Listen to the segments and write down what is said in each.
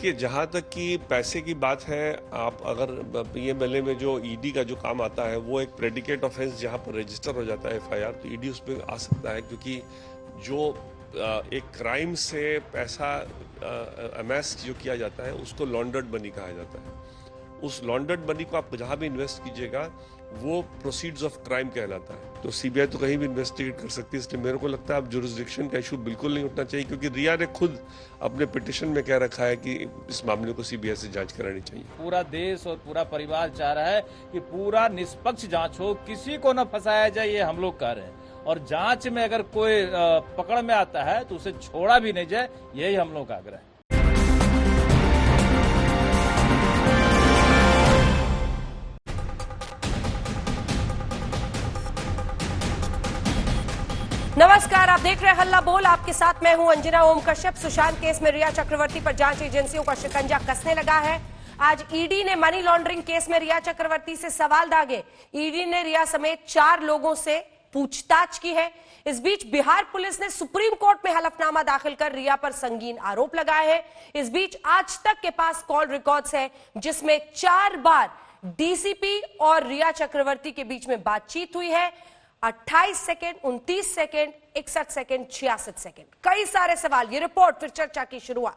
देखिए, जहाँ तक कि पैसे की बात है, आप अगर ये मेले में जो ईडी का जो काम आता है वो एक प्रेडिकेट ऑफेंस जहाँ पर रजिस्टर हो जाता है एफआईआर, तो ईडी उस पर आ सकता है, क्योंकि जो एक क्राइम से पैसा अमेस जो किया जाता है उसको लॉन्डर्ड मनी कहा जाता है। उस लॉन्डर्ड मनी को आप जहाँ भी इन्वेस्ट कीजिएगा वो प्रोसीड्स ऑफ क्राइम कहलाता है। तो सीबीआई तो कहीं भी इन्वेस्टिगेट कर सकती है, इसलिए मेरे को लगता है अब जुरिस्डिक्शन का इशू बिल्कुल नहीं उठना चाहिए, क्योंकि रिया ने खुद अपने पिटिशन में कह रखा है कि इस मामले को सीबीआई से जांच करानी चाहिए। पूरा देश और पूरा परिवार चाह रहा है कि पूरा निष्पक्ष जांच हो, किसी को न फंसाया जाए, ये हम लोग कह रहे हैं। और जांच में अगर कोई पकड़ में आता है तो उसे छोड़ा भी नहीं जाए, यही हम लोग का आग्रह है। नमस्कार, आप देख रहे हैं हल्ला बोल। आपके साथ मैं हूं अंजना ओम कश्यप। सुशांत केस में रिया चक्रवर्ती पर जांच एजेंसियों का शिकंजा कसने लगा है। आज ईडी ने मनी लॉन्ड्रिंग केस में रिया चक्रवर्ती से सवाल दागे। ईडी ने रिया समेत 4 लोगों से पूछताछ की है। इस बीच बिहार पुलिस ने सुप्रीम कोर्ट में हलफनामा दाखिल कर रिया पर संगीन आरोप लगाए हैं। इस बीच आज तक के पास कॉल रिकॉर्ड्स है जिसमें 4 बार डीसीपी और रिया चक्रवर्ती के बीच में बातचीत हुई है। 28 सेकेंड, 29 सेकेंड, 61 सेकेंड, 66 सेकेंड, कई सारे सवाल। ये रिपोर्ट, फिर चर्चा की शुरुआत।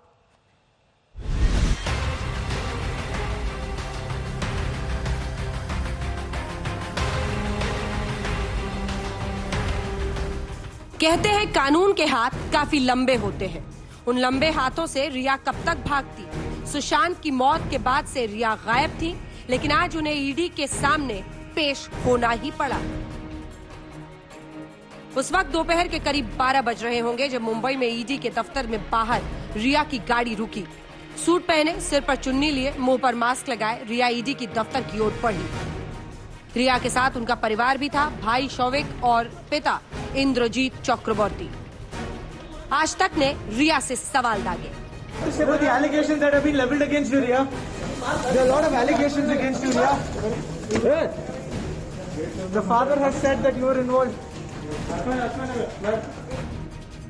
कहते हैं कानून के हाथ काफी लंबे होते हैं। उन लंबे हाथों से रिया कब तक भागती? सुशांत की मौत के बाद से रिया गायब थी, लेकिन आज उन्हें ईडी के सामने पेश होना ही पड़ा। उस वक्त दोपहर के करीब 12 बज रहे होंगे जब मुंबई में ईडी के दफ्तर में बाहर रिया की गाड़ी रुकी। सूट पहने, सिर पर चुन्नी लिए, मुंह पर मास्क लगाए रिया ईडी की दफ्तर की ओर बढ़ी। रिया के साथ उनका परिवार भी था, भाई शौविक और पिता इंद्रजीत चक्रवर्ती। आज तक ने रिया से सवाल दागे।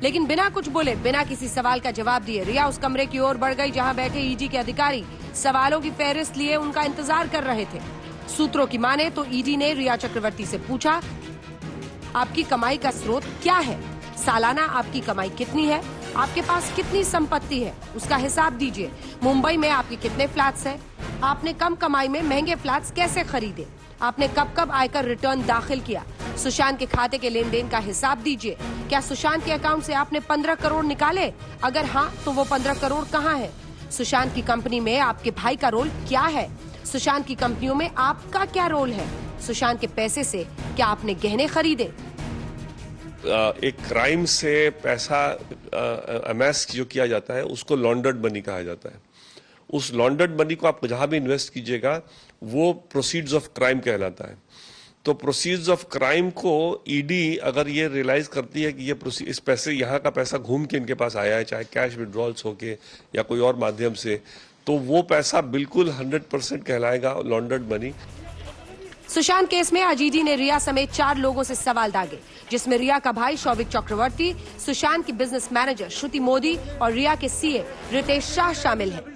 लेकिन बिना कुछ बोले, बिना किसी सवाल का जवाब दिए रिया उस कमरे की ओर बढ़ गई जहां बैठे ईडी के अधिकारी सवालों की फहरिस्त लिए उनका इंतजार कर रहे थे। सूत्रों की माने तो ईडी ने रिया चक्रवर्ती से पूछा, आपकी कमाई का स्रोत क्या है? सालाना आपकी कमाई कितनी है? आपके पास कितनी संपत्ति है? उसका हिसाब दीजिए। मुंबई में आपके कितने फ्लैट्स हैं? आपने कम कमाई में महंगे फ्लैट्स कैसे खरीदे? आपने कब कब आयकर रिटर्न दाखिल किया? सुशांत के खाते के लेन देन का हिसाब दीजिए। क्या सुशांत के अकाउंट से आपने 15 करोड़ निकाले? अगर हाँ, तो वो 15 करोड़ कहाँ है? सुशांत की कंपनी में आपके भाई का रोल क्या है? सुशांत की कंपनियों में आपका क्या रोल है? सुशांत के पैसे से क्या आपने गहने खरीदे? एक क्राइम से पैसा अमेस जो किया जाता है उसको लॉन्डर्ड मनी कहा जाता है। उस लॉन्डर्ड मनी को आप जहां भी इन्वेस्ट कीजिएगा वो प्रोसीड्स ऑफ क्राइम कहलाता है। तो प्रोसीड्स ऑफ क्राइम को ईडी अगर ये रियलाइज करती है कि ये इस पैसे, यहाँ का पैसा घूम के इनके पास आया है, चाहे कैश विड्रॉल्स होके या कोई और माध्यम से, तो वो पैसा बिल्कुल 100% कहलाएगा लॉन्डर्ड मनी। सुशांत केस में आज ईडी ने रिया समेत 4 लोगों से सवाल दागे, जिसमें रिया का भाई शौविक चक्रवर्ती, सुशांत की बिजनेस मैनेजर श्रुति मोदी और रिया के सीए रितेश शाह शामिल हैं।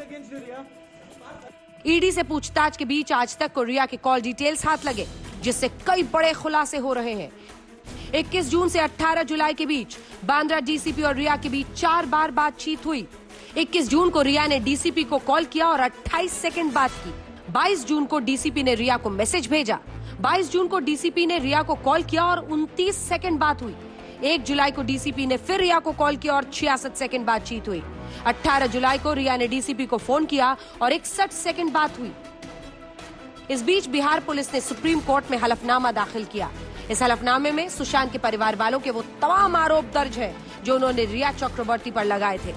ईडी से पूछताछ के बीच आज तक को रिया के कॉल डिटेल्स हाथ लगे, जिससे कई बड़े खुलासे हो रहे हैं। 21 जून से 18 जुलाई के बीच बांद्रा डीसीपी और रिया के बीच 4 बार बातचीत हुई। 21 जून को रिया ने डीसीपी को कॉल किया और 28 सेकंड बात की। 22 जून को डीसीपी ने रिया को मैसेज भेजा। 22 जून को डीसीपी ने रिया को कॉल किया और 29 सेकंड बात हुई। 1 जुलाई को डीसीपी ने फिर रिया को कॉल किया और 66 सेकंड बातचीत हुई। 18 जुलाई को रिया ने डीसीपी को फोन किया और 61 सेकंड बात हुई। इस बीच बिहार पुलिस ने सुप्रीम कोर्ट में हलफनामा दाखिल किया। इस हलफनामे में सुशांत के परिवार वालों के वो तमाम आरोप दर्ज है जो उन्होंने रिया चक्रवर्ती पर लगाए थे।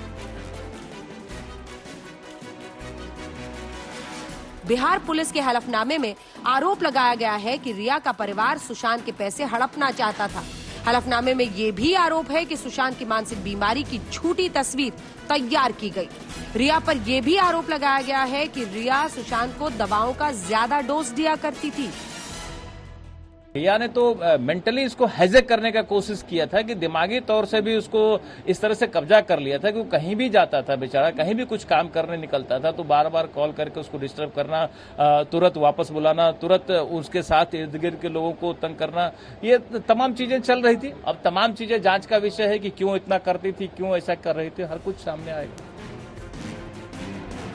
बिहार पुलिस के हलफनामे में आरोप लगाया गया है कि रिया का परिवार सुशांत के पैसे हड़पना चाहता था। हलफनामे में ये भी आरोप है कि सुशांत की मानसिक बीमारी की झूठी तस्वीर तैयार की गई। रिया पर यह भी आरोप लगाया गया है कि रिया सुशांत को दवाओं का ज्यादा डोज दिया करती थी। रिया ने तो मेंटली इसको हैजेक करने का कोशिश किया था कि दिमागी तौर से भी उसको इस तरह से कब्जा कर लिया था कि वो कहीं भी जाता था बेचारा, कहीं भी कुछ काम करने निकलता था तो बार बार कॉल करके उसको डिस्टर्ब करना, तुरंत वापस बुलाना, तुरंत उसके साथ इर्द गिर्द के लोगों को तंग करना, ये तमाम चीजें चल रही थी। अब तमाम चीजें जांच का विषय है कि क्यों इतना करती थी, क्यों ऐसा कर रही थी, हर कुछ सामने आएगा।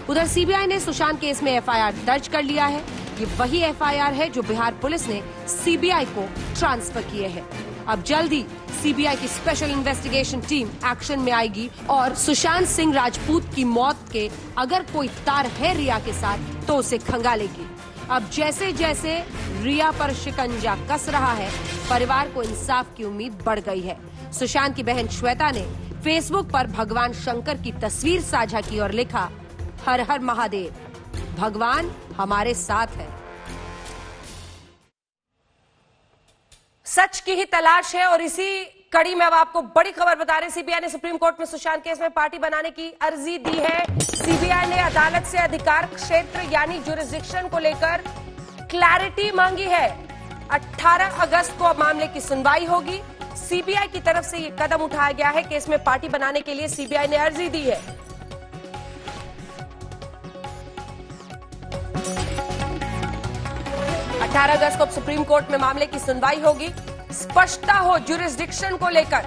उधर सीबीआई ने सुशांत केस में एफआईआर दर्ज कर लिया है। ये वही एफआईआर है जो बिहार पुलिस ने सीबीआई को ट्रांसफर किए है। अब जल्द ही सीबीआई की स्पेशल इन्वेस्टिगेशन टीम एक्शन में आएगी और सुशांत सिंह राजपूत की मौत के अगर कोई तार है रिया के साथ तो उसे खंगालेगी। अब जैसे जैसे रिया पर शिकंजा कस रहा है, परिवार को इंसाफ की उम्मीद बढ़ गई है। सुशांत की बहन श्वेता ने फेसबुक पर भगवान शंकर की तस्वीर साझा की और लिखा, हर हर महादेव, भगवान हमारे साथ है। सच की ही तलाश है और इसी कड़ी में अब आपको बड़ी खबर बता रहे हैं। सीबीआई ने सुप्रीम कोर्ट में सुशांत केस में पार्टी बनाने की अर्जी दी है। सीबीआई ने अदालत से अधिकार क्षेत्र यानी जुरिस्डिक्शन को लेकर क्लैरिटी मांगी है। 18 अगस्त को अब मामले की सुनवाई होगी। सीबीआई की तरफ से यह कदम उठाया गया है। केस में पार्टी बनाने के लिए सीबीआई ने अर्जी दी है। 18 अगस्त को सुप्रीम कोर्ट में मामले की सुनवाई होगी। स्पष्टता हो जुरिस्डिक्शन को लेकर,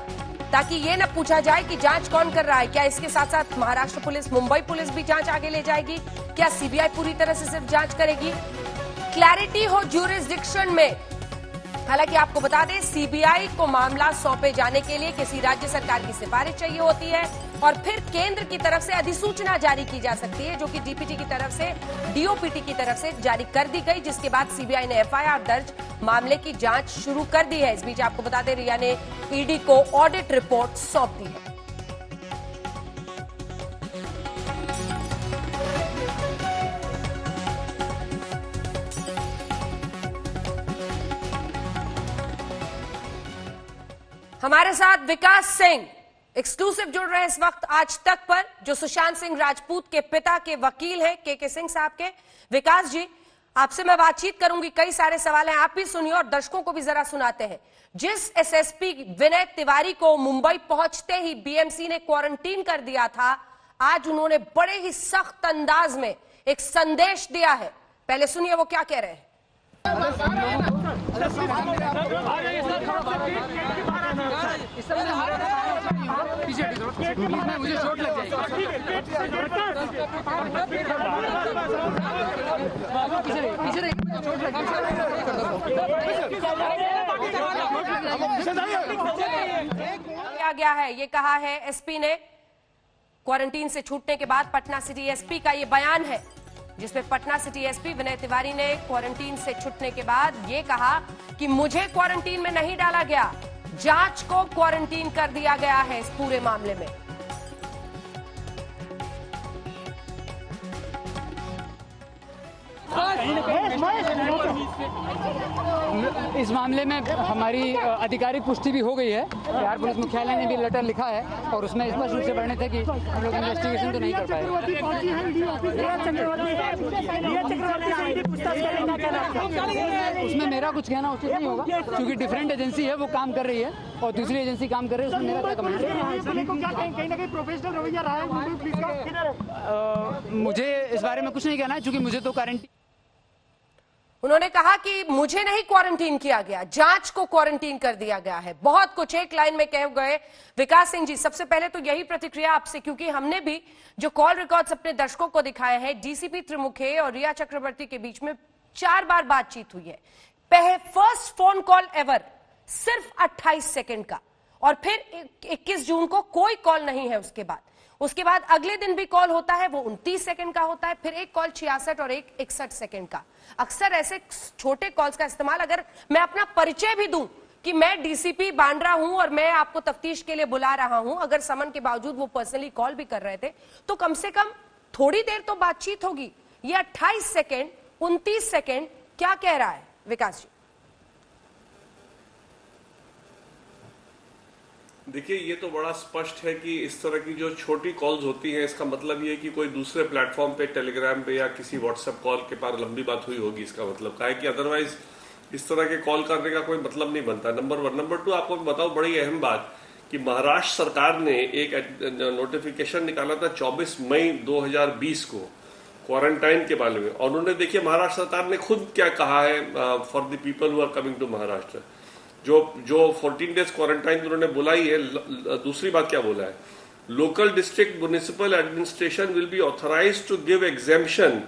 ताकि ये न पूछा जाए कि जांच कौन कर रहा है। क्या इसके साथ साथ महाराष्ट्र पुलिस, मुंबई पुलिस भी जांच आगे ले जाएगी? क्या सीबीआई पूरी तरह से सिर्फ जांच करेगी? क्लैरिटी हो जुरिस्डिक्शन में। हालांकि आपको बता दें, सीबीआई को मामला सौंपे जाने के लिए किसी राज्य सरकार की सिफारिश चाहिए होती है और फिर केंद्र की तरफ से अधिसूचना जारी की जा सकती है, जो कि डीपीटी की तरफ से, डीओपीटी की तरफ से जारी कर दी गई, जिसके बाद सीबीआई ने एफआईआर दर्ज मामले की जांच शुरू कर दी है। इस बीच आपको बता दें, रिया ने ईडी को ऑडिट रिपोर्ट सौंप दी है। हमारे साथ विकास सिंह एक्सक्लूसिव जुड़ रहे हैं इस वक्त आज तक पर, जो सुशांत सिंह राजपूत के पिता के वकील हैं, के सिंह साहब के। विकास जी, आपसे मैं बातचीत करूंगी, कई सारे सवाल हैं, आप भी सुनिए और दर्शकों को भी जरा सुनाते हैं। जिस एसएसपी विनय तिवारी को मुंबई पहुंचते ही बीएमसी ने क्वारंटीन कर दिया था, आज उन्होंने बड़े ही सख्त अंदाज में एक संदेश दिया है। पहले सुनिए वो क्या कह रहे हैं। मुझे चोट लग जाएगी। किया गया है, ये कहा है एसपी ने। क्वारंटीन से छूटने के बाद पटना सिटी एसपी का ये बयान है, जिसमें पटना सिटी एसपी विनय तिवारी ने क्वारंटीन से छूटने के बाद ये कहा कि मुझे क्वारंटीन में नहीं डाला गया, जांच को क्वारंटीन कर दिया गया है इस पूरे मामले में। इस मामले में हमारी आधिकारिक पुष्टि भी हो गई है। बिहार पुलिस मुख्यालय ने भी लेटर लिखा है और उसमें स्पष्ट रूप से वर्णित है कि हम लोग इन्वेस्टिगेशन तो नहीं कर पाए। उसमें मेरा कुछ कहना उचित नहीं होगा, क्योंकि डिफरेंट एजेंसी है, वो काम कर रही है और दूसरी एजेंसी काम कर रही है, उसमें मेरा क्या कमेंट है। प्रोफेशनल रवैया रहा है, मुझे इस बारे में कुछ नहीं कहना है, क्योंकि मुझे तो क्वारंटीन। उन्होंने कहा कि मुझे नहीं क्वारंटीन किया गया, जांच को क्वारंटीन कर दिया गया है। बहुत कुछ एक लाइन में कह गए विकास सिंह जी। सबसे पहले तो यही प्रतिक्रिया आपसे, क्योंकि हमने भी जो कॉल रिकॉर्ड्स अपने दर्शकों को दिखाए हैं, डीसीपी त्रिमुखे और रिया चक्रवर्ती के बीच में 4 बार बातचीत हुई है। फर्स्ट फोन कॉल एवर सिर्फ 28 सेकेंड का, और फिर 21 जून को कोई कॉल नहीं है। उसके बाद अगले दिन भी कॉल होता है, वो 29 सेकंड का होता है, फिर एक कॉल 66 और एक 61 सेकंड का। अक्सर ऐसे छोटे कॉल्स का इस्तेमाल, अगर मैं अपना परिचय भी दूं कि मैं डीसीपी बांद्रा हूं और मैं आपको तफ्तीश के लिए बुला रहा हूं, अगर समन के बावजूद वो पर्सनली कॉल भी कर रहे थे, तो कम से कम थोड़ी देर तो बातचीत होगी। ये 28 सेकंड, 29 सेकंड क्या कह रहा है विकास जी? देखिए, ये तो बड़ा स्पष्ट है कि इस तरह की जो छोटी कॉल्स होती हैं, इसका मतलब ये है कि कोई दूसरे प्लेटफॉर्म पे, टेलीग्राम पे या किसी व्हाट्सएप कॉल के पार लंबी बात हुई होगी। इसका मतलब क्या है कि अदरवाइज इस तरह के कॉल करने का कोई मतलब नहीं बनता, नंबर 1। नंबर 2, आपको बताओ बड़ी अहम बात कि महाराष्ट्र सरकार ने एक नोटिफिकेशन निकाला था 24 मई 2020 को क्वारंटाइन के बारे में, और उन्होंने देखिए महाराष्ट्र सरकार ने खुद क्या कहा है for the people who are coming to Maharashtra. जो 14 डेज क्वारंटाइन उन्होंने बोला ही है, दूसरी बात क्या बोला है, local district municipal administration will be authorised to give exemption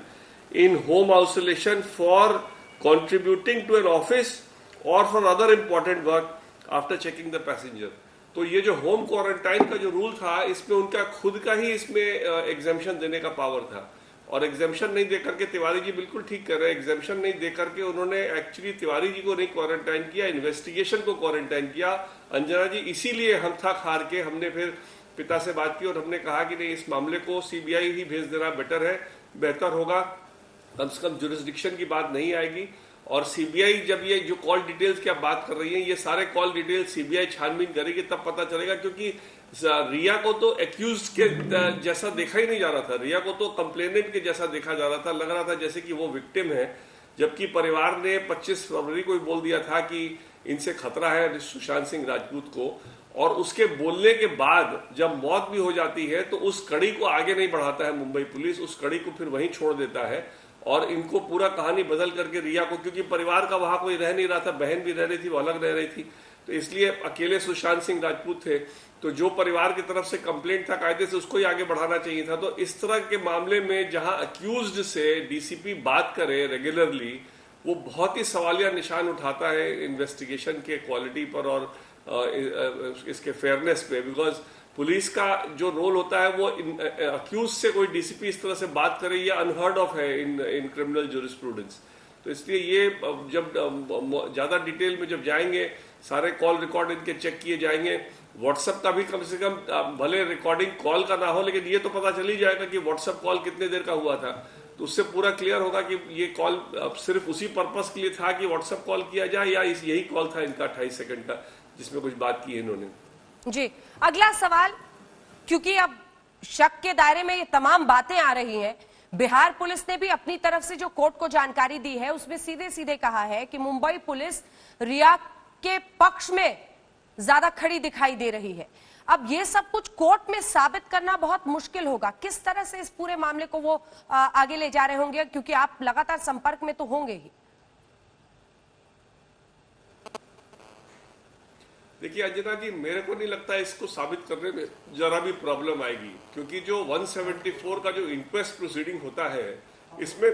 in home isolation for contributing to an office or for other important work after checking the passenger। तो ये जो होम क्वारंटाइन का जो रूल था, इसमें उनका खुद का ही इसमें एग्जाम्पशन देने का पावर था, और एग्जाम्पशन नहीं दे करके तिवारी जी बिल्कुल ठीक कर रहे हैं, एग्जाम्पशन नहीं दे करके उन्होंने एक्चुअली तिवारी जी को नहीं क्वारंटाइन किया, इन्वेस्टिगेशन को क्वारंटाइन किया। अंजना जी, इसीलिए हम थक हार के हमने फिर पिता से बात की और हमने कहा कि नहीं, इस मामले को सीबीआई ही भेज देना बेहतर होगा, कम से कम जुरिस्डिक्शन की बात नहीं आएगी। और सीबीआई जब ये जो कॉल डिटेल्स की आप बात कर रही हैं, ये सारे कॉल डिटेल्स सीबीआई छानबीन करेगी तब पता चलेगा, क्योंकि रिया को तो एक्यूज के जैसा देखा ही नहीं जा रहा था, रिया को तो कंप्लेनेंट के जैसा देखा जा रहा था, लग रहा था जैसे कि वो विक्टिम है, जबकि परिवार ने 25 फरवरी को ही बोल दिया था कि इनसे खतरा है सुशांत सिंह राजपूत को, और उसके बोलने के बाद जब मौत भी हो जाती है तो उस कड़ी को आगे नहीं बढ़ाता है मुंबई पुलिस, उस कड़ी को फिर वहीं छोड़ देता है और इनको पूरा कहानी बदल करके रिया को, क्योंकि परिवार का वहां कोई रह नहीं रहा था, बहन भी रह रही थी, वो अलग रह रही थी, तो इसलिए अकेले सुशांत सिंह राजपूत थे, तो जो परिवार की तरफ से कंप्लेंट था कायदे से उसको ही आगे बढ़ाना चाहिए था। तो इस तरह के मामले में जहां अक्यूज्ड से डीसीपी बात करे रेगुलरली, वो बहुत ही सवालिया निशान उठाता है इन्वेस्टिगेशन के क्वालिटी पर और इसके फेयरनेस पे, बिकॉज पुलिस का जो रोल होता है वो अक्यूज से कोई डीसीपी इस तरह से बात करे, ये अनहर्ड ऑफ है इन क्रिमिनल ज्यूरिस्प्रूडेंस। तो इसलिए ये जब ज्यादा डिटेल में जब जाएंगे, सारे कॉल रिकॉर्ड इनके चेक किए जाएंगे, व्हाट्सएप का भी कम से कम, भले रिकॉर्डिंग कॉल का ना हो लेकिन ये तो पता चल ही जाएगा कि व्हाट्सएप कॉल कितने देर का हुआ था, तो उससे पूरा क्लियर होगा कि ये कॉल सिर्फ उसी पर्पस के लिए था कि व्हाट्सएप कॉल किया जाए, या यही कॉल था इनका 28 सेकंड का जिसमें कुछ बात की है इन्होंने। जी, अगला सवाल, क्योंकि अब शक के दायरे में ये तमाम बातें आ रही हैं, बिहार पुलिस ने भी अपनी तरफ से जो कोर्ट को जानकारी दी है उसमें सीधे सीधे कहा है कि मुंबई पुलिस रिया के पक्ष में ज्यादा खड़ी दिखाई दे रही है। अब ये सब कुछ कोर्ट में साबित करना बहुत मुश्किल होगा, किस तरह से इस पूरे मामले को वो आगे ले जा रहे होंगे, क्योंकि आप लगातार संपर्क में तो होंगे ही। देखिए अंजना जी, मेरे को नहीं लगता इसको साबित करने में जरा भी प्रॉब्लम आएगी, क्योंकि जो 174 का जो इंक्वेस्ट प्रोसीडिंग होता है, इसमें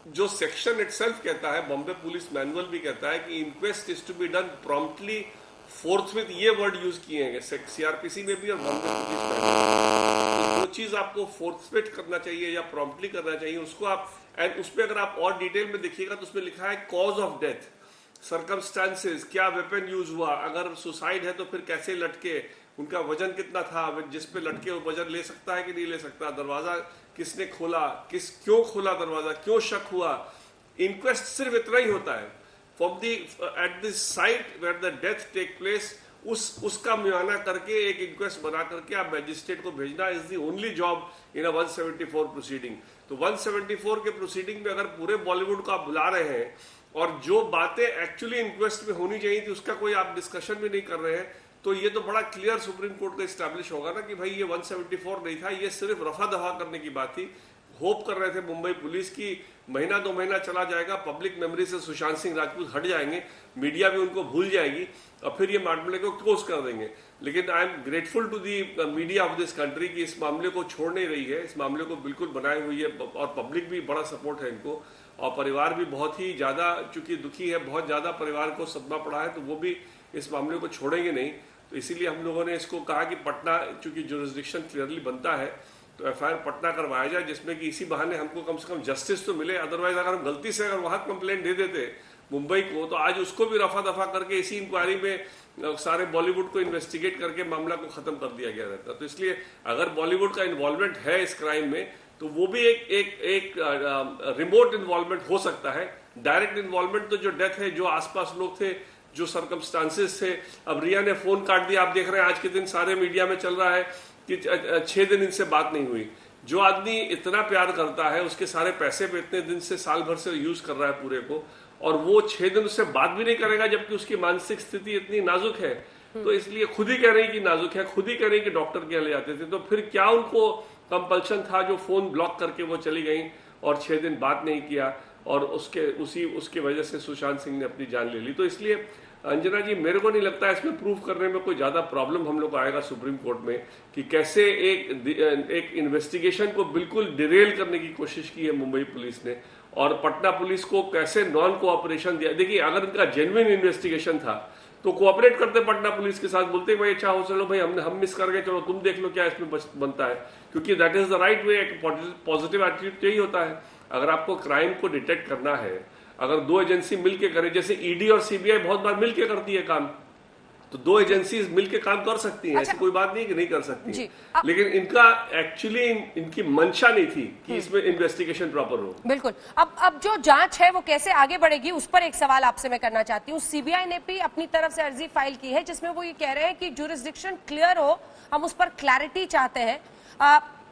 जो सेक्शन इटसेल्फ कहता है, बॉम्बे पुलिस मैनुअल भी कहता है कि inquest is to be done promptly forthwith, ये वर्ड यूज किए हैं सीआरपीसी में भी और बॉम्बे पुलिस मैनुअल। जो चीज आपको फोर्थविथ करना चाहिए या प्रॉम्प्टली करना चाहिए उसको आप, एंड उसमें अगर आप और डिटेल में देखिएगा तो उसमें लिखा है कॉज ऑफ डेथ, सर्कमस्टांसेस, क्या वेपन यूज हुआ, अगर सुसाइड है तो फिर कैसे लटके, उनका वजन कितना था, जिस पे लटके वो वजन ले सकता है कि नहीं ले सकता, दरवाजा किसने खोला, क्यों खोला दरवाजा, क्यों शक हुआ। इंक्वेस्ट सिर्फ इतना ही होता है, from the at the site where the death take place, उसका मुआयना करके एक इंक्वेस्ट बना करके आप मैजिस्ट्रेट को भेजना is the only job in a 174 proceeding. तो 174 के प्रोसीडिंग में अगर पूरे बॉलीवुड को आप बुला रहे हैं और जो बातें एक्चुअली इंक्वेस्ट में होनी चाहिए थी उसका कोई आप डिस्कशन भी नहीं कर रहे हैं, तो ये तो बड़ा क्लियर सुप्रीम कोर्ट का इस्टेब्लिश होगा ना कि भाई ये 174 नहीं था, ये सिर्फ रफा दफा करने की बात थी। होप कर रहे थे मुंबई पुलिस की महीना 2 महीना चला जाएगा, पब्लिक मेमोरी से सुशांत सिंह राजपूत हट जाएंगे, मीडिया भी उनको भूल जाएगी और फिर ये मामले को क्लोज कर देंगे। लेकिन I am grateful to the media of this country कि इस मामले को छोड़ नहीं रही है, इस मामले को बिल्कुल बनाए हुई है और पब्लिक भी बड़ा सपोर्ट है इनको, और परिवार भी बहुत ही ज्यादा चूंकि दुखी है, बहुत ज्यादा परिवार को सदमा पड़ा है, तो वो भी इस मामले को छोड़ेंगे नहीं। तो इसीलिए हम लोगों ने इसको कहा कि पटना, चूंकि जुरिस्डिक्शन क्लियरली बनता है तो एफआईआर पटना करवाया जाए, जिसमें कि इसी बहाने हमको कम से कम जस्टिस तो मिले। अदरवाइज अगर हम गलती से अगर वहां कंप्लेंट दे देते मुंबई को, तो आज उसको भी रफा दफा करके इसी इंक्वायरी में सारे बॉलीवुड को इन्वेस्टिगेट करके मामला को खत्म कर दिया गया रहता। तो इसलिए अगर बॉलीवुड का इन्वॉल्वमेंट है इस क्राइम में, तो वो भी एक रिमोट इन्वॉल्वमेंट हो सकता है। डायरेक्ट इन्वॉल्वमेंट तो जो डेथ है, जो आसपास लोग थे, जो सर्कमस्टांसेस थे, अब रिया ने फोन काट दिया, आप देख रहे हैं आज के दिन सारे मीडिया में चल रहा है कि 6 दिन इनसे बात नहीं हुई। जो आदमी इतना प्यार करता है, उसके सारे पैसे पे इतने दिन से साल भर से यूज कर रहा है पूरे को, और वो 6 दिन उससे बात भी नहीं करेगा जबकि उसकी मानसिक स्थिति इतनी नाजुक है, तो इसलिए खुद ही कह रही कि नाजुक है, खुद ही कह रही कि डॉक्टर के यहाँ ले जाते थे, तो फिर क्या उनको कंपल्शन था जो फोन ब्लॉक करके वो चली गई और 6 दिन बात नहीं किया, और उसके वजह से सुशांत सिंह ने अपनी जान ले ली। तो इसलिए अंजना जी, मेरे को नहीं लगता इसमें प्रूव करने में कोई ज्यादा प्रॉब्लम हम लोग को आएगा सुप्रीम कोर्ट में, कि कैसे एक इन्वेस्टिगेशन को बिल्कुल डिरेल करने की कोशिश की है मुंबई पुलिस ने, और पटना पुलिस को कैसे नॉन कोऑपरेशन दिया। देखिए, अगर इनका जेन्युइन इन्वेस्टिगेशन था तो कोऑपरेट करते पटना पुलिस के साथ, बोलते भाई अच्छा हो, चलो भाई हम मिस कर गए, चलो तुम देख लो क्या इसमें बनता है, क्योंकि that is the right way. Positive attitude यही होता है। अगर आपको क्राइम को डिटेक्ट करना है, अगर 2 एजेंसी मिलके करे, जैसे ईडी और सीबीआई बहुत बार मिलके करती है काम, तो 2 एजेंसीज मिलके काम कर सकती हैं। ऐसी कोई बात नहीं कि नहीं कर सकती, लेकिन इनका एक्चुअली इनकी मंशा नहीं थी कि इसमें इन्वेस्टिगेशन प्रॉपर हो। बिल्कुल। अब जो जांच है वो कैसे आगे बढ़ेगी, उस पर एक सवाल आपसे मैं करना चाहती हूँ। सीबीआई ने भी अपनी तरफ से अर्जी फाइल की है जिसमें वो ये कह रहे हैं कि जुरिस्डिक्शन क्लियर हो, हम उस पर क्लैरिटी चाहते हैं।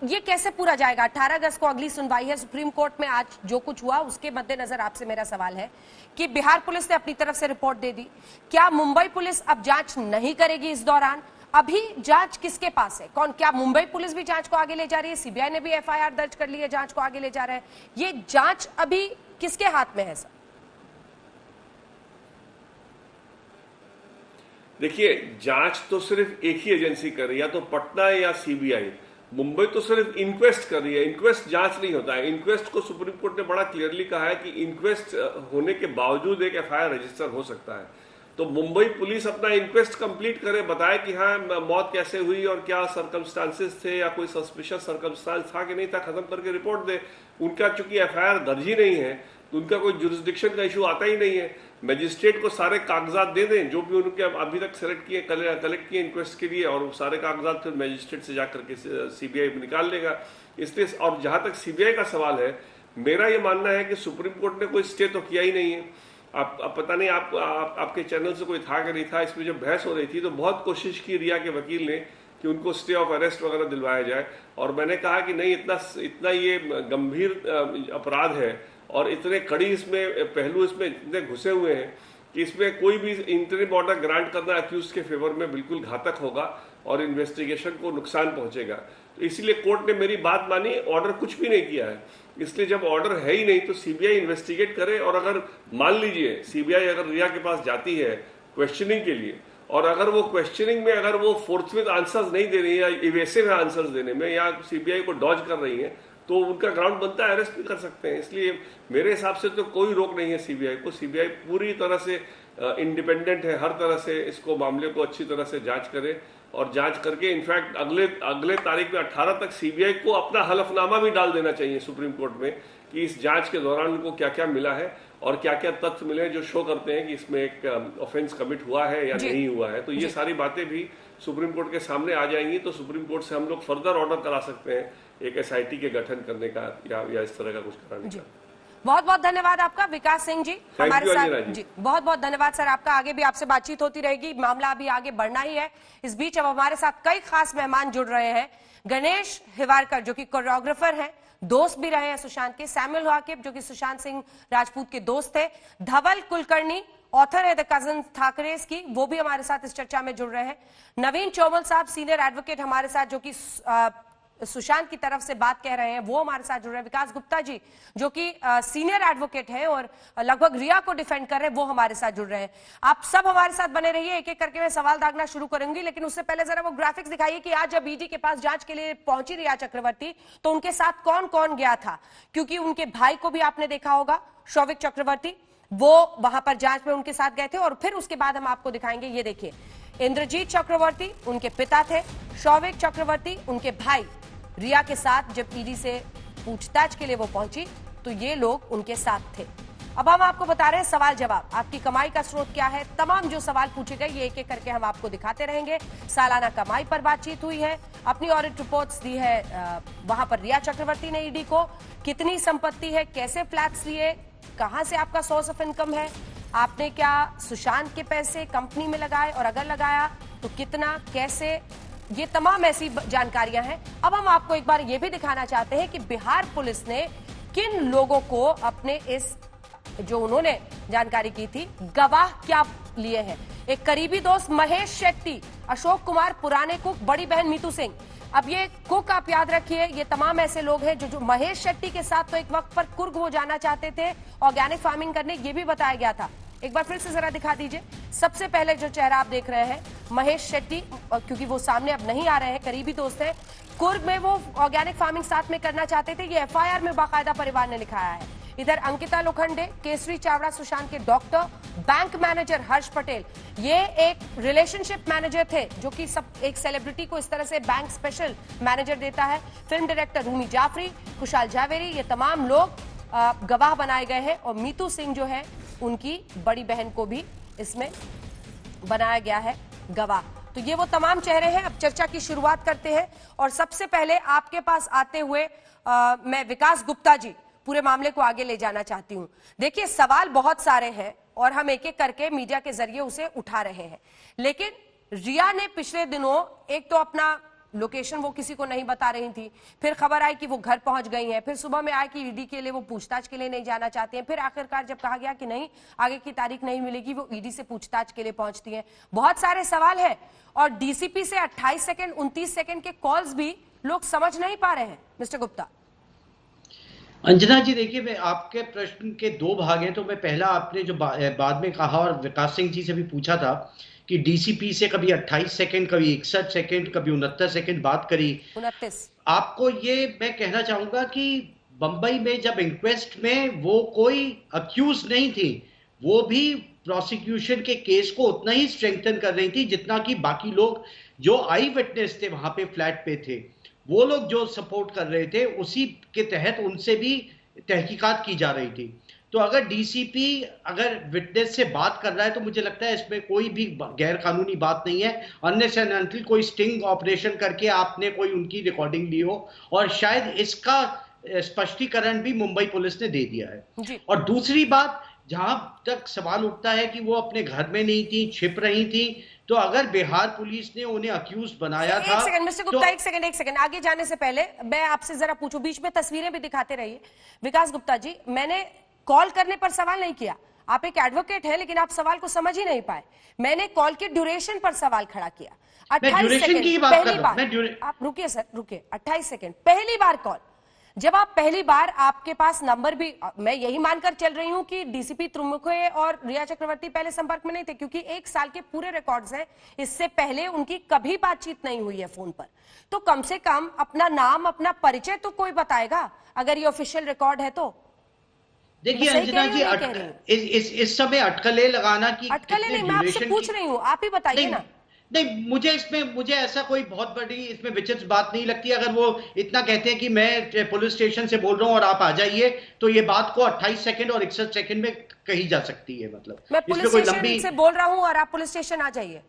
ये कैसे पूरा जाएगा? 18 अगस्त को अगली सुनवाई है सुप्रीम कोर्ट में। आज जो कुछ हुआ उसके मद्देनजर आपसे मेरा सवाल है कि बिहार पुलिस ने अपनी तरफ से रिपोर्ट दे दी, क्या मुंबई पुलिस अब जांच नहीं करेगी इस दौरान? अभी जांच किसके पास है? क्या मुंबई पुलिस भी जांच को आगे ले जा रही है? सीबीआई ने भी एफआईआर दर्ज कर ली है, जांच को आगे ले जा रहे हैं। ये जांच अभी किसके हाथ में है सर? देखिए, जांच तो सिर्फ एक ही एजेंसी कर रही है, या तो पटना या सीबीआई। मुंबई तो सिर्फ इंक्वेस्ट कर रही है, इंक्वेस्ट जांच नहीं होता है। इंक्वेस्ट को सुप्रीम कोर्ट ने बड़ा क्लियरली कहा है कि इंक्वेस्ट होने के बावजूद एक एफआईआर रजिस्टर हो सकता है। तो मुंबई पुलिस अपना इंक्वेस्ट कंप्लीट करे, बताए कि हाँ मौत कैसे हुई और क्या सर्कमस्टांसेस थे, या कोई सस्पिशियस सर्कमस्टांस था कि नहीं था, खत्म करके रिपोर्ट दे। उनका चूंकि एफआईआर दर्ज ही नहीं है तो उनका कोई जुरिस्डिक्शन का इशू आता ही नहीं है। मजिस्ट्रेट को सारे कागजात दे दें जो भी उनके अभी तक सेलेक्ट किए, कलेक्ट किए इंक्वेस्ट के लिए, और सारे कागजात फिर मजिस्ट्रेट से जाकर के सीबीआई निकाल लेगा। इसलिए, और जहां तक सीबीआई का सवाल है, मेरा ये मानना है कि सुप्रीम कोर्ट ने कोई स्टे तो किया ही नहीं है। आप पता नहीं आपके चैनल से कोई था कि नहीं था, इसमें जब बहस हो रही थी तो बहुत कोशिश की रिया के वकील ने कि उनको स्टे ऑफ अरेस्ट वगैरह दिलवाया जाए, और मैंने कहा कि नहीं, इतना ये गंभीर अपराध है और इतने कड़ी इसमें पहलू इसमें इतने घुसे हुए हैं कि इसमें कोई भी इंटरिम ऑर्डर ग्रांट करना अक्यूज के फेवर में बिल्कुल घातक होगा और इन्वेस्टिगेशन को नुकसान पहुंचेगा। तो इसीलिए कोर्ट ने मेरी बात मानी, ऑर्डर कुछ भी नहीं किया है। इसलिए जब ऑर्डर है ही नहीं तो सीबीआई इन्वेस्टिगेट करे, और अगर मान लीजिए सीबीआई अगर रिया के पास जाती है क्वेश्चनिंग के लिए, और अगर वो क्वेश्चनिंग में अगर वो फोर्थविथ आंसर्स नहीं दे रही है, या इवेसिव है आंसर्स देने में, या सीबीआई को डॉज कर रही है, तो उनका ग्राउंड बनता है, अरेस्ट भी कर सकते हैं। इसलिए मेरे हिसाब से तो कोई रोक नहीं है सीबीआई को। सीबीआई पूरी तरह से इंडिपेंडेंट है, हर तरह से इसको मामले को अच्छी तरह से जांच करे, और जांच करके इनफैक्ट अगले तारीख में 18 तक सीबीआई को अपना हलफनामा भी डाल देना चाहिए सुप्रीम कोर्ट में कि इस जांच के दौरान उनको क्या क्या मिला है और क्या क्या तथ्य मिले जो शो करते हैं कि इसमें एक ऑफेंस कमिट हुआ है या नहीं हुआ है। तो ये सारी बातें भी सुप्रीम कोर्ट के सामने आ जाएंगी, तो सुप्रीम कोर्ट से हम लोग फर्दर ऑर्डर करा सकते हैं एक एसआईटी के गठन करने का, या इस तरह का कुछ कराने का। बहुत बहुत धन्यवाद आपका विकास सिंह जी हमारे साथ जी। बहुत बहुत धन्यवाद सर आपका। आगे भी आपसे बातचीत होती रहेगी, मामला अभी आगे बढ़ना ही है। इस बीच अब हमारे साथ कई खास मेहमान जुड़ रहे हैं। गणेश हिवारकर जो कि कोरियोग्राफर हैं, दोस्त भी रहे हैं सुशांत के, सैमुअल वाकिब जो कि सुशांत सिंह राजपूत के दोस्त थे, धवल कुलकर्णी ऑथर है द कजन ठाकरेस की, वो भी हमारे साथ इस चर्चा में जुड़ रहे हैं। नवीन चौमल साहब सीनियर एडवोकेट हमारे साथ जो कि सुशांत की तरफ से बात कह रहे हैं, वो हमारे साथ जुड़ रहे हैं। विकास गुप्ता जी जो कि सीनियर एडवोकेट हैं और लगभग रिया को डिफेंड कर रहे हैं, वो हमारे साथ जुड़ रहे हैं। आप सब हमारे साथ बने रहिए, एक एक करके मैं सवाल दागना शुरू करूंगी, लेकिन उससे पहले जरा वो ग्राफिक्स दिखाइए कि आज जब ईडी के पास जांच के लिए पहुंची रिया चक्रवर्ती तो उनके साथ कौन कौन गया था, क्योंकि उनके भाई को भी आपने देखा होगा, शौविक चक्रवर्ती, वो वहां पर जांच में उनके साथ गए थे। और फिर उसके बाद हम आपको दिखाएंगे, ये देखिए इंद्रजीत चक्रवर्ती उनके पिता थे, शौविक चक्रवर्ती उनके भाई। रिया के साथ जब ईडी से पूछताछ के लिए वो पहुंची तो ये लोग उनके साथ थे। अब हम आपको बता रहे हैं सवाल जवाब, आपकी कमाई का स्रोत क्या है, तमाम जो सवाल पूछे गए ये एक एक करके हम आपको दिखाते रहेंगे। सालाना कमाई पर बातचीत हुई है, अपनी ऑडिट रिपोर्ट्स दी है वहां पर रिया चक्रवर्ती ने ईडी को, कितनी संपत्ति है, कैसे फ्लैट्स लिए, कहां से आपका सोर्स ऑफ इनकम है, आपने क्या सुशांत के पैसे कंपनी में लगाए और अगर लगाया तो कितना, कैसे, ये तमाम ऐसी जानकारियां हैं। अब हम आपको एक बार ये भी दिखाना चाहते हैं कि बिहार पुलिस ने किन लोगों को अपने इस जो उन्होंने जानकारी की थी गवाह क्या लिए हैं। एक करीबी दोस्त महेश शेट्टी, अशोक कुमार पुराने कुक, बड़ी बहन मीतू सिंह। अब ये कुक आप याद रखिए, ये तमाम ऐसे लोग हैं जो महेश शेट्टी के साथ तो एक वक्त पर कुर्ग हो जाना चाहते थे, ऑर्गेनिक फार्मिंग करने, ये भी बताया गया था। एक बार फिर से जरा दिखा दीजिए। सबसे पहले जो चेहरा आप देख रहे हैं महेश शेट्टी, क्योंकि वो सामने अब नहीं आ रहे हैं, करीबी दोस्त हैं। कुर्ग में वो ऑर्गेनिक फार्मिंग साथ में करना चाहते थे, ये एफआईआर में बाकायदा परिवार ने लिखाया है। इधर अंकिता लोखंडे, केसरी चावड़ा सुशांत के डॉक्टर, बैंक मैनेजर हर्ष पटेल, ये एक रिलेशनशिप मैनेजर थे जो कि सब एक सेलिब्रिटी को इस तरह से बैंक स्पेशल मैनेजर देता है। फिल्म डायरेक्टर रूमी जाफरी, खुशहाल जावेरी, ये तमाम लोग गवाह बनाए गए हैं। और मीतू सिंह जो है उनकी बड़ी बहन को भी इसमें बनाया गया है गवाह। तो ये वो तमाम चेहरे हैं। अब चर्चा की शुरुआत करते हैं और सबसे पहले आपके पास आते हुए मैं विकास गुप्ता जी पूरे मामले को आगे ले जाना चाहती हूं। देखिए, सवाल बहुत सारे हैं और हम एक एक करके मीडिया के जरिए उसे उठा रहे हैं, लेकिन रिया ने पिछले दिनों एक तो अपना लोकेशन वो किसी को नहीं बता रही थी, फिर खबर आई कि वो घर पहुंच गई हैं, फिर सुबह में आया कि ईडी के लिए वो पूछताछ के लिए नहीं जाना चाहते हैं, फिर आखिरकार जब कहा गया कि नहीं आगे की तारीख नहीं मिलेगी, वो ईडी से पूछताछ के लिए पहुंचती हैं। बहुत सारे सवाल हैं और डीसीपी से 28 सेकंड 29 सेकंड के कॉल्स भी लोग समझ नहीं पा रहे हैं। मिस्टर गुप्ता। अंजना जी, देखिए, मैं आपके प्रश्न के दो भाग हैं। तो मैं पहला, आपने जो बाद में कहा और विकास सिंह जी से भी पूछा था कि डीसीपी से कभी 28 सेकंड, कभी 61 सेकंड, कभी 69 सेकंड बात करी। 29। आपको ये मैं कहना चाहूंगा कि बंबई में जब इंक्वेस्ट में वो कोई अक्यूज नहीं थी, वो भी प्रोसिक्यूशन के केस को उतना ही स्ट्रेंथन कर रही थी जितना कि बाकी लोग जो आई विटनेस थे वहां पे फ्लैट पे थे, वो लोग जो सपोर्ट कर रहे थे, उसी के तहत उनसे भी तहकीकात की जा रही थी। तो अगर डीसीपी अगर विटनेस से बात कर रहा है तो मुझे लगता है इसमें कोई भी गैर कानूनी बात नहीं है। अनलेस एंड अनटिल कोई स्टिंग ऑपरेशन करके आपने कोई उनकी रिकॉर्डिंग ली हो, और शायद इसका स्पष्टीकरण भी मुंबई पुलिस ने दे दिया है। और दूसरी बात, जहां तक सवाल उठता है कि वो अपने घर में नहीं थी, छिप रही थी, तो अगर बिहार पुलिस ने उन्हें अक्यूज बनाया था। एक सेकंड मिस्टर गुप्ता, एक सेकंड आगे जाने से पहले मैं आपसे जरा पूछूं, बीच में तस्वीरें भी दिखाते रहिए। विकास गुप्ता जी, मैंने कॉल करने पर सवाल नहीं किया, आप एक एडवोकेट हैं लेकिन आप सवाल को समझ ही नहीं पाए। मैंने कॉल के ड्यूरेशन पर सवाल खड़ा किया। 28 सेकंड पहली बार, आप रुकिए सर, रुकिए। 28 सेकंड पहली बार कॉल, जब आप पहली बार, आपके पास नंबर भी, मैं यही मानकर चल रही हूं कि डीसीपी त्रिमुखे और रिया चक्रवर्ती पहले संपर्क में नहीं थे, क्योंकि 1 साल के पूरे रिकॉर्ड्स हैं, इससे पहले उनकी कभी बातचीत नहीं हुई है फोन पर। तो कम से कम अपना नाम, अपना परिचय तो कोई बताएगा अगर ये ऑफिशियल रिकॉर्ड है तो। देखिए अंजना जी, इस समय अटकलें लगाना की अटकलें नहीं, मैं आपसे पूछ रही हूँ, आप ही बताइए ना। नहीं, मुझे ऐसा कोई बहुत बड़ी इसमें विचित्र बात नहीं लगती। अगर वो इतना कहते हैं कि मैं पुलिस स्टेशन से बोल रहा हूं और आप आ जाइए, तो ये बात को 28 सेकंड और 61 सेकंड में कही जा सकती है। मतलब मैं पुलिस स्टेशन से बोल रहा हूं और आप पुलिस स्टेशन आ जाइए।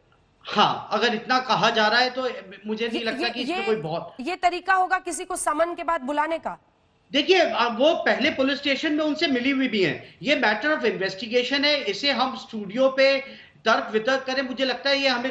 हाँ, अगर इतना कहा जा रहा है तो मुझे नहीं लगता कि इसमें कोई बहुत ये तरीका होगा किसी को समन के बाद बुलाने का। देखिए, वो पहले पुलिस स्टेशन में उनसे मिली हुई भी हैं। ये मैटर ऑफ इन्वेस्टिगेशन है, इसे हम स्टूडियो पे तर्क वितर्क करें, मुझे लगता है ये हमें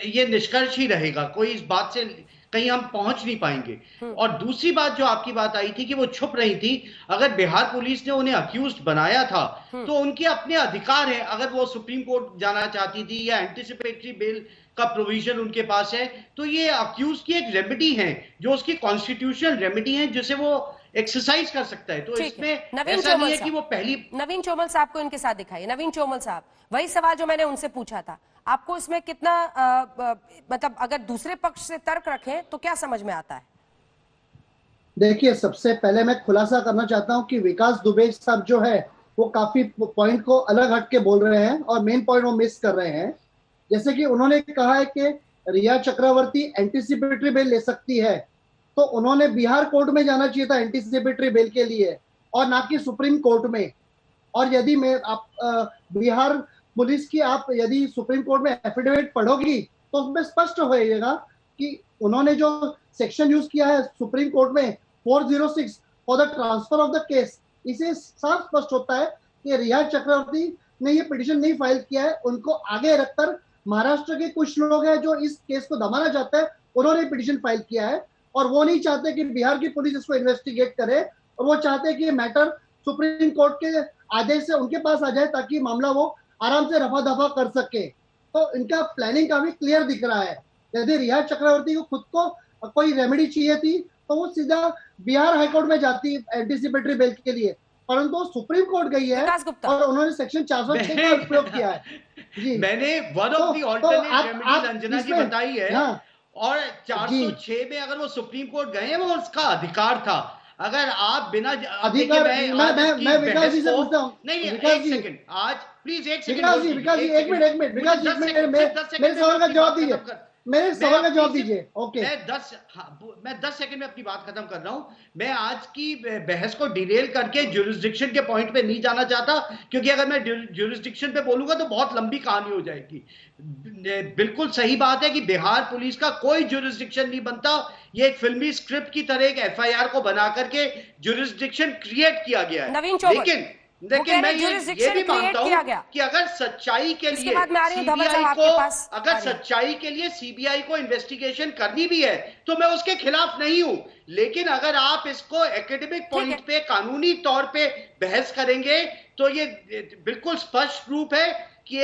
ये निष्कर्ष ही रहेगा। कोई इस बात से कहीं हम पहुंच नहीं पाएंगे। और दूसरी बात, जो आपकी बात आई थी कि वो छुप रही थी, अगर बिहार पुलिस ने उन्हें अक्यूज्ड बनाया था तो उनके अपने अधिकार है। अगर वो सुप्रीम कोर्ट जाना चाहती थी या एंटीसिपेटरी बेल का प्रोविजन उनके पास है, तो ये अक्यूज की एक रेमेडी है, जो उसकी कॉन्स्टिट्यूशनल रेमेडी है, जिसे वो एक्सरसाइज कर सकता है। तो इसमें ऐसा नहीं है कि वो पहली। नवीन चोमल साहब को इनके साथ दिखाइए। नवीन चोमल साहब, वही सवाल जो मैंने उनसे पूछा था, आपको इसमें कितना मतलब अगर दूसरे पक्ष से तर्क रखें तो क्या समझ में आता है? देखिए, सबसे पहले मैं खुलासा करना चाहता हूं कि विकास दुबे साहब जो है वो काफी पॉइंट को अलग हट के बोल रहे हैं और मेन पॉइंट वो मिस कर रहे हैं। जैसे कि उन्होंने कहा है कि रिया चक्रवर्ती एंटीसिपेटरी बेल ले सकती है, तो उन्होंने बिहार कोर्ट में जाना चाहिए था एंटीसिपेटरी बेल के लिए और ना कि सुप्रीम कोर्ट में। और यदि बिहार पुलिस की आप यदि सुप्रीम कोर्ट में एफिडेविट पढ़ोगी तो उसमें स्पष्ट होएगा कि उन्होंने जो सेक्शन यूज किया है सुप्रीम कोर्ट में 406 for the transfer of the case, इसे साफ स्पष्ट होता है कि रिया चक्रवर्ती ने ये पिटीशन नहीं फाइल किया है, उनको आगे रखकर महाराष्ट्र के कुछ लोग हैं जो इस केस को दबाना चाहते हैं, उन्होंने पिटीशन फाइल किया है और वो नहीं चाहते कि बिहार की पुलिस इसको इन्वेस्टिगेट करे, और वो चाहते हैं कि ये मैटर सुप्रीम कोर्ट के आदेश से उनके पास आ जाए ताकि मामला वो आराम से रफा दफा कर सके। तो इनका प्लानिंग काफी क्लियर दिख रहा है। यदि रिया चक्रवर्ती को खुद को कोई रेमेडी चाहिए थी तो वो सीधा बिहार हाईकोर्ट में जाती एंटीसिपेटरी बेल के लिए, परंतु सुप्रीम कोर्ट गई है और उन्होंने सेक्शन 406 का उपयोग किया है। जी, मैंने one of the alternate remedies Anjana ji बताई है। हाँ, और 406 में अगर वो सुप्रीम कोर्ट गए वो उसका अधिकार था। अगर आप बिना अधिकार, मैं विकास जी से पूछता हूँ, नहीं एक सेकंड, आज प्लीज एक सेकंड विकास जी एक मिनट मेरे सवाल का जवाब दीजिए, मेरे सवाल का जवाब दीजिए। ओके, मैं 10 सेकंड में अपनी बात खत्म कर रहा हूं। मैं आज की बहस को डिरेल करके ज्यूरिसडिक्शन के पॉइंट पे नहीं जाना चाहता, क्योंकि अगर मैं ज्यूरिसडिक्शन पे बोलूंगा तो बहुत लंबी कहानी हो जाएगी। बिल्कुल सही बात है कि बिहार पुलिस का कोई ज्यूरिसडिक्शन नहीं बनता। ये एक फिल्मी स्क्रिप्ट की तरह एक FIR को बना करके ज्यूरिसडिक्शन क्रिएट किया गया है। लेकिन मैं ये भी मानता हूं कि अगर सच्चाई के लिए सीबीआई को इन्वेस्टिगेशन करनी भी है तो मैं उसके खिलाफ नहीं हूं, लेकिन अगर आप इसको एकेडमिक पॉइंट पे कानूनी तौर पे बहस करेंगे तो ये बिल्कुल स्पष्ट रूप है कि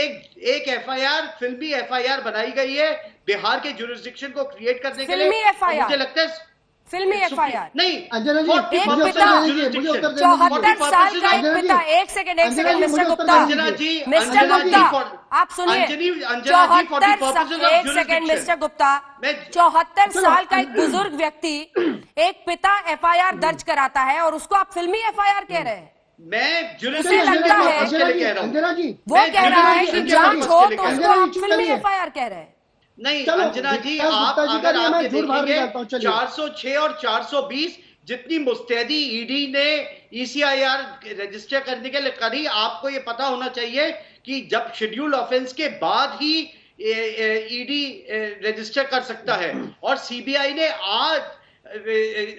एक FIR फिल्मी FIR बनाई गई है बिहार के ज्यूरिसडिक्शन को क्रिएट करने के लिए। मुझे लगता है फिल्मी FIR नहीं, एक पिता 74 साल का एक पिता, एक सेकंड मिस्टर गुप्ता, आप सुनिए, 74 साल का एक बुजुर्ग व्यक्ति, एक पिता FIR दर्ज कराता है और उसको आप फिल्मी FIR कह रहे हैं। मैं लगता है वो कह रहा है कि जांच हो तो उसको आप फिल्मी FIR कह रहे हैं। नहीं अंजना जी, आप अगर आप देखेंगे 406 और 420 जितनी मुस्तैदी ईडी ने ECIR रजिस्टर करने के लिए करी, आपको ये पता होना चाहिए कि जब शेड्यूल ऑफेंस के बाद ही ईडी रजिस्टर कर सकता है, और सीबीआई ने आज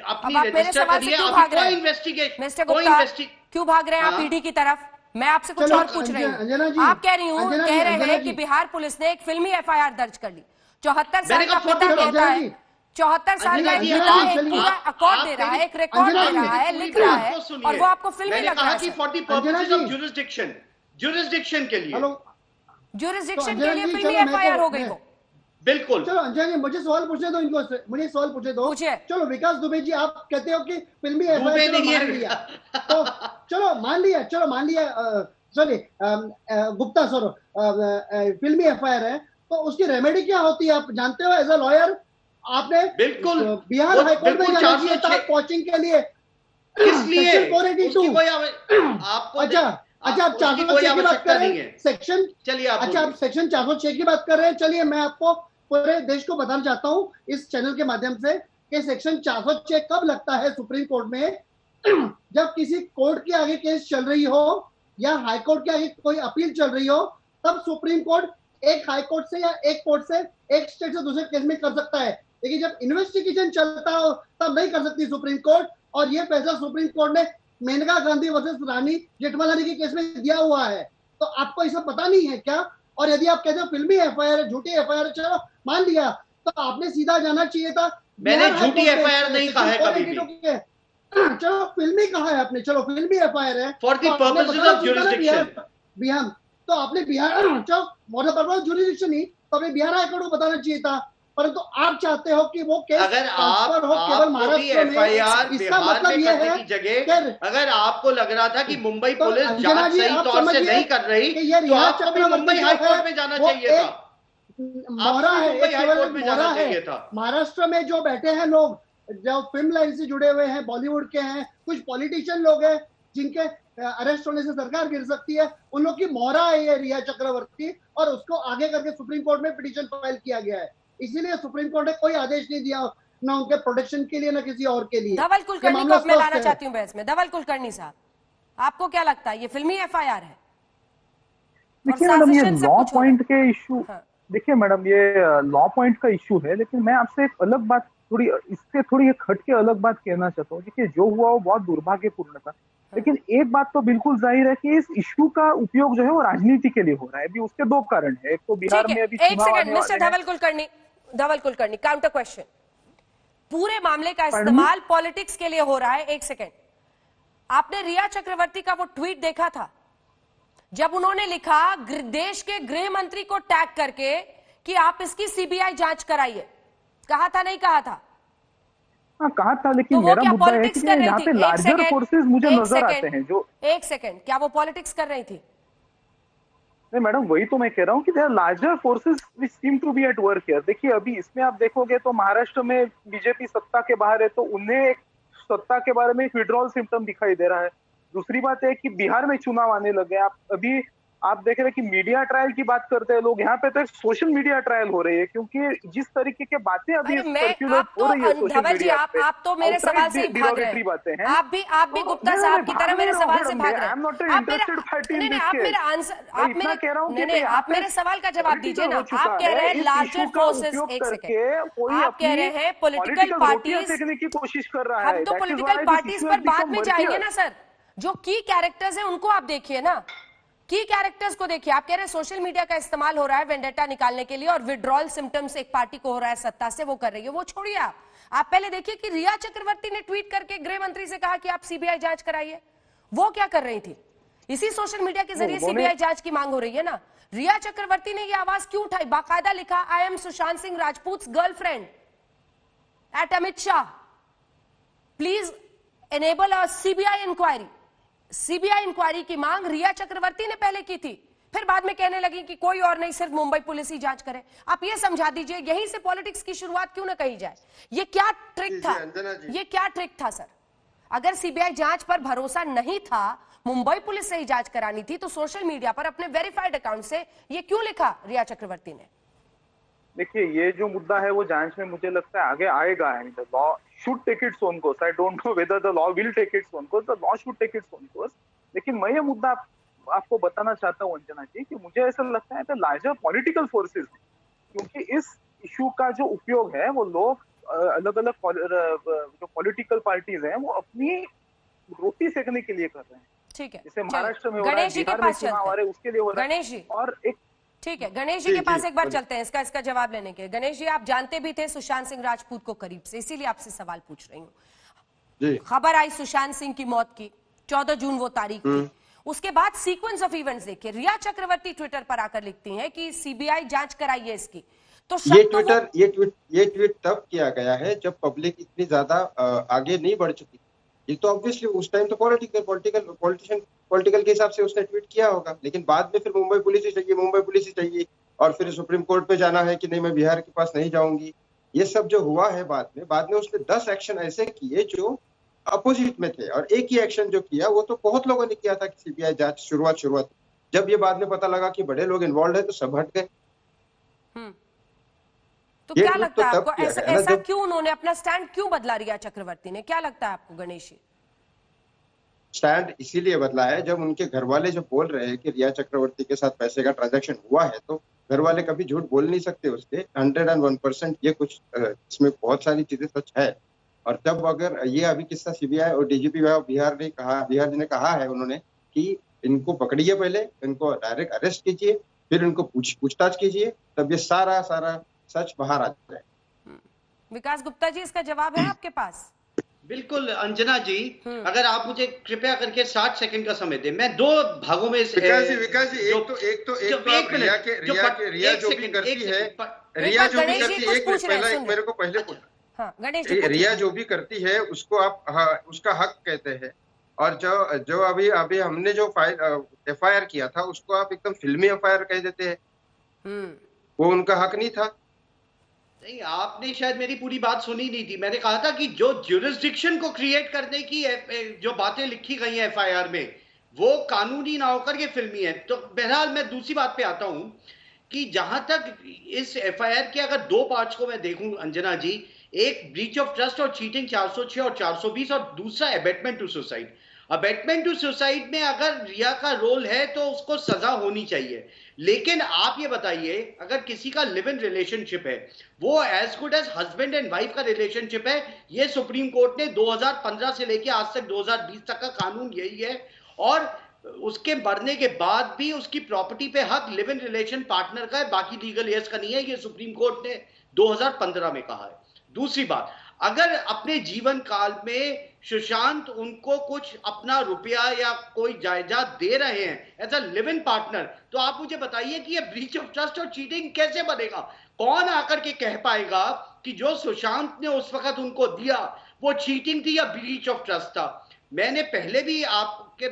अपनी रजिस्टर करी है। कोई इन्वेस्टिगेशन क्यों भाग रहे हैं आप ईडी की तरफ? मैं आपसे कुछ और पूछ रही हूँ। आप कह रहे हैं कि बिहार पुलिस ने एक फिल्मी FIR दर्ज कर ली। 74 साल का पिता कहता है, 74 साल का पिता एक पूरा अकॉर्ड दे रहा है, एक रिकॉर्ड दे रहा है, लिख रहा है, और वो आपको फिल्मी लग रहा है। ज्यूरिसडिक्शन के लिए फिल्मी FIR हो गई वो। बिल्कुल। चलो अंजना जी, मुझे सवाल पूछने दो, इनको मुझे सवाल पूछने दो। चलो विकास दुबे जी, आप कहते हो कि फिल्मी FIR मान लिया, तो चलो मान लिया सॉरी गुप्ता सर फिल्मी FIR है, तो उसकी रेमेडी क्या होती है आप जानते हो? एज अ लॉयर आपने बिल्कुल बिहार हाईकोर्ट में जाना चाहिए था कोचिंग के लिए। किस लिए? आपको अच्छा आप 406 की बात कर रहे हैं, सेक्शन, चलिए अच्छा आप सेक्शन 406 की बात कर रहे हैं। चलिए मैं आपको पूरे देश को बताना चाहता हूं इस चैनल के माध्यम से कि सेक्शन 406 कब लगता है सुप्रीम कोर्ट में। जब किसी कोर्ट के आगे केस चल रही हो या हाई कोर्ट के आगे कोई अपील चल रही हो, तब सुप्रीम कोर्ट एक हाई कोर्ट से या एक कोर्ट से एक स्टेट से दूसरे केस में कर सकता है, लेकिन जब इन्वेस्टिगेशन चलता हो तब नहीं कर सकती सुप्रीम कोर्ट। और ये फैसला सुप्रीम कोर्ट ने मेनका गांधी वर्सेस रानी जेठमलानी के केस में दिया हुआ है। तो आपको ये सब पता नहीं है क्या? और यदि आप कहते हो फिल्मी FIR है, झूठी FIR है, चलो मान लिया, तो आपने सीधा जाना चाहिए था। मैंने झूठी FIR नहीं कहा है कभी भी। चलो फिल्मी कहा है आपने, चलो फिल्मी FIR है for the purposes of jurisdiction. Bihar तो आपने बिहार ज्यूरिसडिक्शन ही तो आपने बिहार हाईकोर्ट को बताना चाहिए था, परंतु आप चाहते हो कि वो केस ट्रांसफर हो केवल महाराष्ट्र में। इसका मतलब ये है कि अगर आपको लग रहा था कि मुंबई पुलिस जांच सही तौर से नहीं कर रही तो आपको भी मुंबई हाईकोर्ट में जाना चाहिए था। मोहरा है महाराष्ट्र में जो बैठे हैं लोग, जो फिल्म लाइन से जुड़े हुए हैं, बॉलीवुड के हैं, कुछ पॉलिटिशियन लोग हैं जिनके अरेस्ट होने से सरकार गिर सकती है, उन लोग की मोहरा है ये रिया चक्रवर्ती, और उसको आगे करके सुप्रीम कोर्ट में पिटीशन फाइल किया गया है। इसीलिए सुप्रीम कोर्ट ने कोई आदेश नहीं दिया ना उनके प्रोटेक्शन के लिए ना किसी और के लिए। धवल कुलकर्णी को मैं लाना चाहती हूँ बहस में। धवल कुलकर्णी साहब, आपको क्या लगता है ये फिल्मी FIR है? देखिए मैडम, ये लॉ पॉइंट के इशू, देखिए मैडम ये लॉ पॉइंट का इशू है, लेकिन मैं आपसे एक अलग बात थोड़ी इससे थोड़ी एक हट के अलग बात कहना चाहता हूँ। देखिए जो हुआ वो बहुत दुर्भाग्यपूर्ण था, लेकिन एक बात तो बिल्कुल जाहिर है कि इस इश्यू का उपयोग जो है वो राजनीति के लिए हो रहा है। अभी उसके दो कारण है, एक तो बिहार ठीक में है, अभी एक चुनाव सेकंड आने मिस्टर वाले हैं। धवल कुलकर्णी, काउंटर क्वेश्चन। पूरे मामले का Pardon me? इस्तेमाल पॉलिटिक्स के लिए हो रहा है। एक सेकंड, आपने रिया चक्रवर्ती का वो ट्वीट देखा था जब उन्होंने लिखा देश के गृह मंत्री को टैग करके कि आप इसकी सीबीआई जांच कराइए? कहा था नहीं कहा था? हाँ कहा था, तो लेकिन वो मेरा क्या मुद्दा है पॉलिटिक्स कि कर रही यहाँ थी? पे एक लार्जर सेकंड, फोर्सेस मुझे एक नजर आते सेकंड, हैं जो। एक सेकंड, क्या वो पॉलिटिक्स कर रही थी? नहीं मैडम, वही तो मैं कह रहा हूँ कि there larger forces which seem to be at work here. देखिए अभी इसमें आप देखोगे तो महाराष्ट्र में बीजेपी सत्ता के बाहर है, तो उन्हें एक सत्ता के बारे में एक विड्रॉल सिम्टम दिखाई दे रहा है। दूसरी बात है कि बिहार में चुनाव आने लगे। आप देख रहे हैं कि मीडिया ट्रायल की बात करते हैं लोग, यहाँ पे तो एक सोशल मीडिया ट्रायल हो रही है, क्योंकि जिस तरीके की बातें अभी अरे मैं, सर्कुलेट आप हो तो रही है सोशल धवल जी, मीडिया पे, आप तो मेरे सवाल से ही भाग रहे डिरोगेटरी बातें हैं। हैं। आप भी गुप्ता साहब की तरह मेरे सवाल से भाग रहे आई एम नॉट एन हैं। इंटरेस्टेड पार्टी इन नहीं, दिस आप केस। मेरा आंसर, मैं आप इतना मेरे, कह रहा हूं नहीं कि नहीं, यहाँ आप पे मेरे सवाल का जवाब दीजिए ना। हो चुका आप कह रहे है, हैं इस लार्जर issue का फोर्सेस, उपयोग एक सेकंड, करके कोई आप कह अपनी रहे हैं पॉलिटिकल political रोटियां पार्टीज, सेकने की कोशिश कर रहा हम है। तो That is political why this parties issue पर has बाद become में murkier. जाएंगे ना सर। जो की कैरेक्टर्स हैं उनको आप देखिए ना, की कैरेक्टर्स को देखिए। आप कह रहे हैं सोशल मीडिया का इस्तेमाल हो रहा है वेंडेटा निकालने के लिए और विड्रॉल सिम्टम्स एक पार्टी को हो रहा है सत्ता से, वो कर रही है। वो छोड़िए, आप पहले देखिए कि रिया चक्रवर्ती ने ट्वीट करके गृह मंत्री से कहा कि आप सीबीआई जांच कराइए। वो क्या कर रही थी? इसी सोशल मीडिया के जरिए सीबीआई जांच की मांग हो रही है ना। रिया चक्रवर्ती ने यह आवाज क्यों उठाई? बाकायदा लिखा, I am Sushant Singh Rajput girlfriend at Amit Shah, please enable a CBI inquiry. CBI inquiry की मांग रिया चक्रवर्ती ने पहले की थी, फिर बाद में कहने लगी कि कोई और नहीं, सिर्फ मुंबई पुलिस ही जांच करे। आप ये समझा दीजिए, यहीं से पॉलिटिक्स की शुरुआत क्यों ना कही जाए? ये क्या ट्रिक था? ये क्या ट्रिक था सर? अगर सीबीआई जांच पर भरोसा नहीं था, मुंबई पुलिस से ही जांच करानी थी, तो सोशल मीडिया पर अपने वेरीफाइड अकाउंट से ये क्यों लिखा रिया चक्रवर्ती ने? देखिए ये जो मुद्दा है वो जांच में मुझे लगता है आगे आएगा। The law should take its own course. I don't know whether the law will take its own course. The law should take its own course. लेकिन मैं ये मुद्दा आपको बताना चाहता हूँ अंजना जी, कि मुझे ऐसा लगता है द लार्जर पॉलिटिकल फोर्सेस, क्योंकि इस इशू का जो उपयोग है वो लोग अलग अलग जो पॉलिटिकल पार्टीज हैं वो अपनी रोटी सेकने के लिए कर रहे हैं। ठीक है, जैसे महाराष्ट्र में हो रहा है, गणेश जी के बिहार में पास चुनाव आ रहे हैं, उसके लिए हो रहा है। गणेश जी, और एक ठीक है, गणेश जी के पास एक बार चलते हैं इसका जवाब लेने के। गणेश जी, आप जानते भी थे सुशांत सिंह राजपूत को करीब से, इसीलिए आपसे सवाल पूछ रही हूँ। खबर आई सुशांत सिंह की मौत की, 14 जून वो तारीख थी। उसके बाद सीक्वेंस ऑफ इवेंट्स देखिए, रिया चक्रवर्ती ट्विटर पर आकर लिखती हैं कि सीबीआई जांच कराइए इसकी। तो ये ट्वीट तब किया गया है जब पब्लिक इतनी ज्यादा आगे नहीं बढ़ चुकी। ये तो ऑब्वियसली उस टाइम तो पॉलिटिकल के हिसाब से उसने ट्वीट किया होगा, लेकिन बाद में फिर मुंबई पुलिस ही चाहिए और फिर सुप्रीम कोर्ट पे जाना है कि नहीं मैं बिहार के पास नहीं जाऊंगी। ये सब जो हुआ है बाद में उसने 10 एक्शन ऐसे किए जो अपोजिट में थे, और एक ही एक्शन जो किया वो तो बहुत लोगों ने किया था कि सीबीआई जांच शुरुआत। जब ये बाद में पता लगा कि बड़े लोग इन्वॉल्व है तो सब हट गए। तो क्या लगता है आपको, ऐसा क्यों उन्होंने अपना स्टैंड क्यों बदला रिया चक्रवर्ती ने? क्या लगता है आपको गणेश जी? स्टैंड इसीलिए बदला है जब उनके घर वाले जब बोल रहे हैं कि रिया चक्रवर्ती के साथ पैसे का ट्रांजैक्शन हुआ है, तो घर वाले कभी झूठ बोल नहीं सकते उसके। 101% ये कुछ इसमें बहुत सारी चीजें सच है। और जब अगर ये अभी किस्सा सीबीआई और डीजीपी बिहार जी ने कहा है उन्होंने कि इनको पकड़िए, पहले इनको डायरेक्ट अरेस्ट कीजिए, फिर इनको पूछताछ कीजिए, तब ये सारा सच बाहर आ जाए। विकास गुप्ता जी, इसका जवाब है आपके पास? बिल्कुल अंजना जी, अगर आप मुझे कृपया करके 60 सेकंड का समय दें, मैं दो भागों में विकास जी एक तो रिया जो भी करती है, मेरे को पहले गणेश जी, रिया जो भी करती है उसको आप उसका हक कहते हैं, और जो अभी हमने जो एफआईआर किया था उसको आप एकदम फिल्मी एफआईआर कह देते हैं। वो उनका हक नहीं था। नहीं, आपने शायद मेरी पूरी बात सुनी नहीं थी। मैंने कहा था कि जो ज्यूरिसडिक्शन को क्रिएट करने की जो बातें लिखी गई हैं एफआईआर में, वो कानूनी ना होकर के फिल्मी है। तो बहरहाल मैं दूसरी बात पे आता हूं कि जहां तक इस एफआईआर के अगर दो पार्ट्स को मैं देखूं अंजना जी, एक ब्रीच ऑफ ट्रस्ट और चीटिंग 406 और 420, और दूसरा abetment to suicide. Abetment to suicide में अगर रिया का रोल है तो उसको सजा होनी चाहिए, लेकिन आप ये बताइए अगर किसी का लिव इन रिलेशनशिप है, वो as good as husband and wife का रिलेशनशिप है। ये सुप्रीम कोर्ट ने 2015 से लेकर आज तक 2020 तक का कानून यही है, और उसके मरने के बाद भी उसकी प्रॉपर्टी पे हक लिव इन रिलेशन पार्टनर का है, बाकी लीगल एज का नहीं है। ये सुप्रीम कोर्ट ने 2015 में कहा है। दूसरी बात, अगर अपने जीवन काल में सुशांत उनको कुछ अपना रुपया या कोई जायदाद दे रहे हैं as a live in partner, तो आप मुझे बताइए कि ये ब्रीच ऑफ ट्रस्ट और चीटिंग कैसे बनेगा? कौन आकर के कह पाएगा कि जो सुशांत ने उस वक्त उनको दिया वो चीटिंग थी या ब्रीच ऑफ ट्रस्ट था? मैंने पहले भी आपके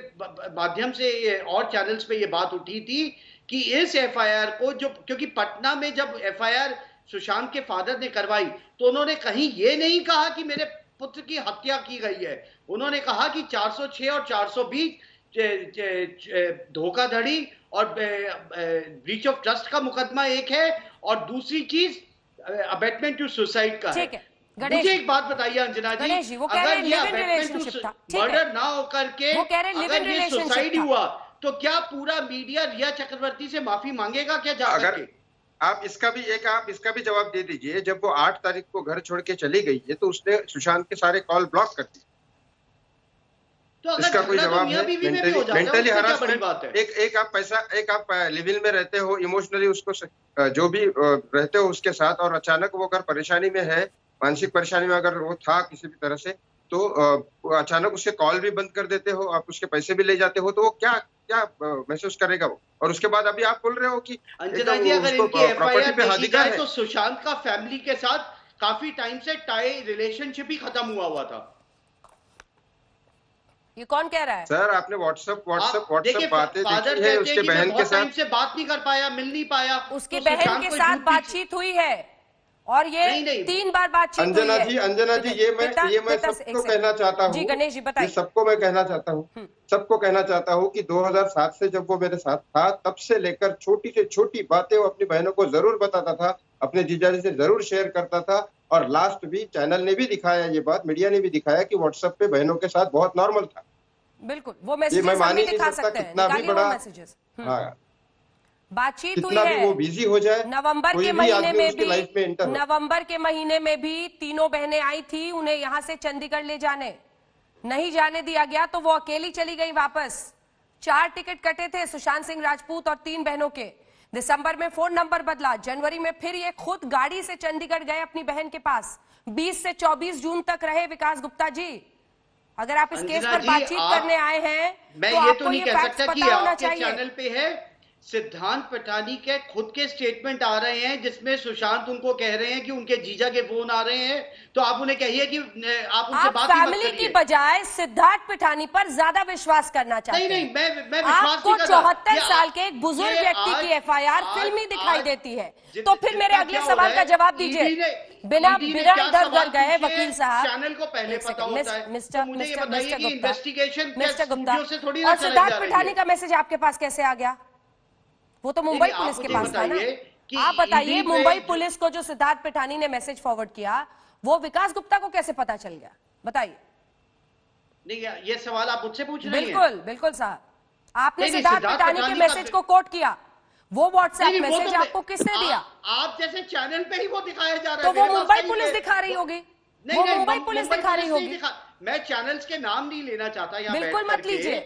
माध्यम से और चैनल्स पे ये बात उठी थी कि इस एफआईआर को जो, क्योंकि पटना में जब एफआईआर सुशांत के फादर ने करवाई तो उन्होंने कहीं ये नहीं कहा कि मेरे पुत्र की हत्या की गई है, उन्होंने कहा कि 406 और 420 धोखाधड़ी और ब्रीच ऑफ ट्रस्ट का मुकदमा एक है, और दूसरी चीज अबेटमेंट टू सुसाइड का है। मुझे एक बात बताइए अंजना जी, अगर ये अबेटमेंट टू मर्डर ना होकर के अगर ये सुसाइड हुआ तो क्या पूरा मीडिया रिया चक्रवर्ती से माफी मांगेगा क्या जाकर के? आप इसका भी जवाब दे दीजिए। जब वो 8 तारीख को घर छोड़ के चली गई है तो उसने सुशांत के सारे कॉल ब्लॉक कर दिए, तो इसका कोई जवाब है? मेंटली हरासमेंट, एक आप लिव इन में रहते हो, इमोशनली उसको जो भी रहते हो उसके साथ, और अचानक वो अगर परेशानी में है, मानसिक परेशानी में अगर वो था किसी भी तरह से, तो अचानक उसके कॉल भी बंद कर देते हो, आप उसके पैसे भी ले जाते हो, तो वो क्या महसूस करेगा वो? और उसके बाद अभी आप बोल रहे हो कि अंजना जी अगर इनकी एफआईआर देखी जाए तो सुशांत का फैमिली के साथ काफी टाइम से टाई रिलेशनशिप ही खत्म हुआ था। ये कौन कह रहा है? सर आपने व्हाट्सएप बातें देखी है उसके बहन के साथ, से बात नहीं कर पाया, मिल नहीं पाया, उसकी बहन के साथ बातचीत हुई है और ये नहीं। 3 बार बातचीत अंजना जी ये मैं सबको कहना चाहता हूँ, गणेश जी बताइए, सबको मैं कहना चाहता हूँ कि 2007 से जब वो मेरे साथ था तब से लेकर छोटी से छोटी बातें वो अपनी बहनों को जरूर बताता था, अपने जीजाजी से जरूर शेयर करता था, और लास्ट भी चैनल ने भी दिखाया ये बात, मीडिया ने भी दिखाया कि व्हाट्सएप पे बहनों के साथ बहुत नॉर्मल था। बिल्कुल वो मैसेजेस मैं मान ही दिखा नहीं सकता सकते हैं, कितना भी बड़ा बातचीत हुई कितना है। भी वो बिजी हो जाए, नवंबर के महीने में भी तीनों बहनें आई थी, उन्हें यहाँ से चंडीगढ़ ले जाने नहीं जाने दिया गया तो वो अकेली चली गई वापस। 4 टिकट कटे थे सुशांत सिंह राजपूत और 3 बहनों के। दिसंबर में फोन नंबर बदला, जनवरी में फिर ये खुद गाड़ी से चंडीगढ़ गए अपनी बहन के पास। 20 से 24 जून तक रहे विकास गुप्ता जी। अगर आप इस केस पर बातचीत करने आए हैं मैं तो ये तो नहीं कह सकता कि आपके चाहिए। चैनल पे है सिद्धांत पठानी के खुद के स्टेटमेंट आ रहे हैं जिसमें सुशांत उनको कह रहे हैं कि उनके जीजा के फोन आ रहे हैं, तो आप उन्हें कहिए कि आप उनसे बात ही मत करिए। फैमिली की बजाय सिद्धार्थ पिठानी पर ज्यादा विश्वास करना चाहते हैं। नहीं मैं विश्वास आपको 74 साल के एक बुजुर्ग व्यक्ति की एफआईआर फिल्मी दिखाई देती है, तो फिर मेरे अगले सवाल का जवाब दीजिए। बिना इधर गए वकील साहब, चैनल को पहले पता होता है, मिस्टर गुप्ता, से थोड़ी और सिद्धार्थ पिठानी का मैसेज आपके पास कैसे आ गया? वो तो मुंबई पुलिस के पास था ना। आप बताइए, मुंबई पुलिस को जो सिद्धार्थ पिठानी ने मैसेज फॉरवर्ड किया वो विकास गुप्ता को कैसे पता चल गया? बताइए। नहीं ये सवाल आप मुझसे पूछ रहे हैं? बिल्कुल साहब, आपने सिद्धार्थ पिठानी के मैसेज को कोट किया, वो व्हाट्सएप मैसेज आपको किसने दिया? आप जैसे चैनल पे ही वो दिखाया जा रहा है, तो वो मुंबई पुलिस दिखा रही होगी। वो मुंबई पुलिस दिखा रही होगी। मैं चैनल्स के नाम नहीं लेना चाहता यहाँ, बिल्कुल मत लीजिए,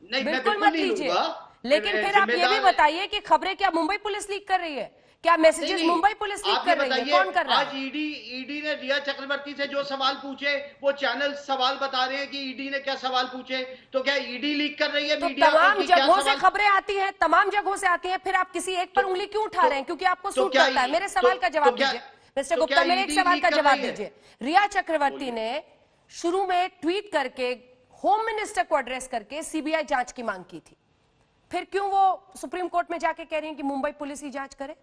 बिल्कुल मत लीजिए। लेकिन फिर आप ये भी बताइए कि खबरें क्या मुंबई पुलिस लीक कर रही है? क्या मैसेजेस मुंबई पुलिस लीक कर रही है? कौन कर रहा है? आज ईडी ने रिया चक्रवर्ती से जो सवाल पूछे वो चैनल सवाल बता रहे हैं कि ईडी ने क्या सवाल पूछे, तो क्या ईडी लीक कर रही है? तो तमाम जगहों से खबरें आती हैं, तमाम जगहों से आती हैं, फिर आप किसी एक पर उंगली क्यों उठा रहे हैं? क्योंकि आपको सूट करता है। मेरे सवाल का जवाब दीजिए मिस्टर गुप्ता, मेरे एक सवाल का जवाब दीजिए। रिया चक्रवर्ती ने शुरू में ट्वीट करके होम मिनिस्टर को एड्रेस करके सीबीआई जांच की मांग की थी, फिर क्यों वो सुप्रीम कोर्ट में जाके कह रही हैं कि मुंबई पुलिस ही जांच करे?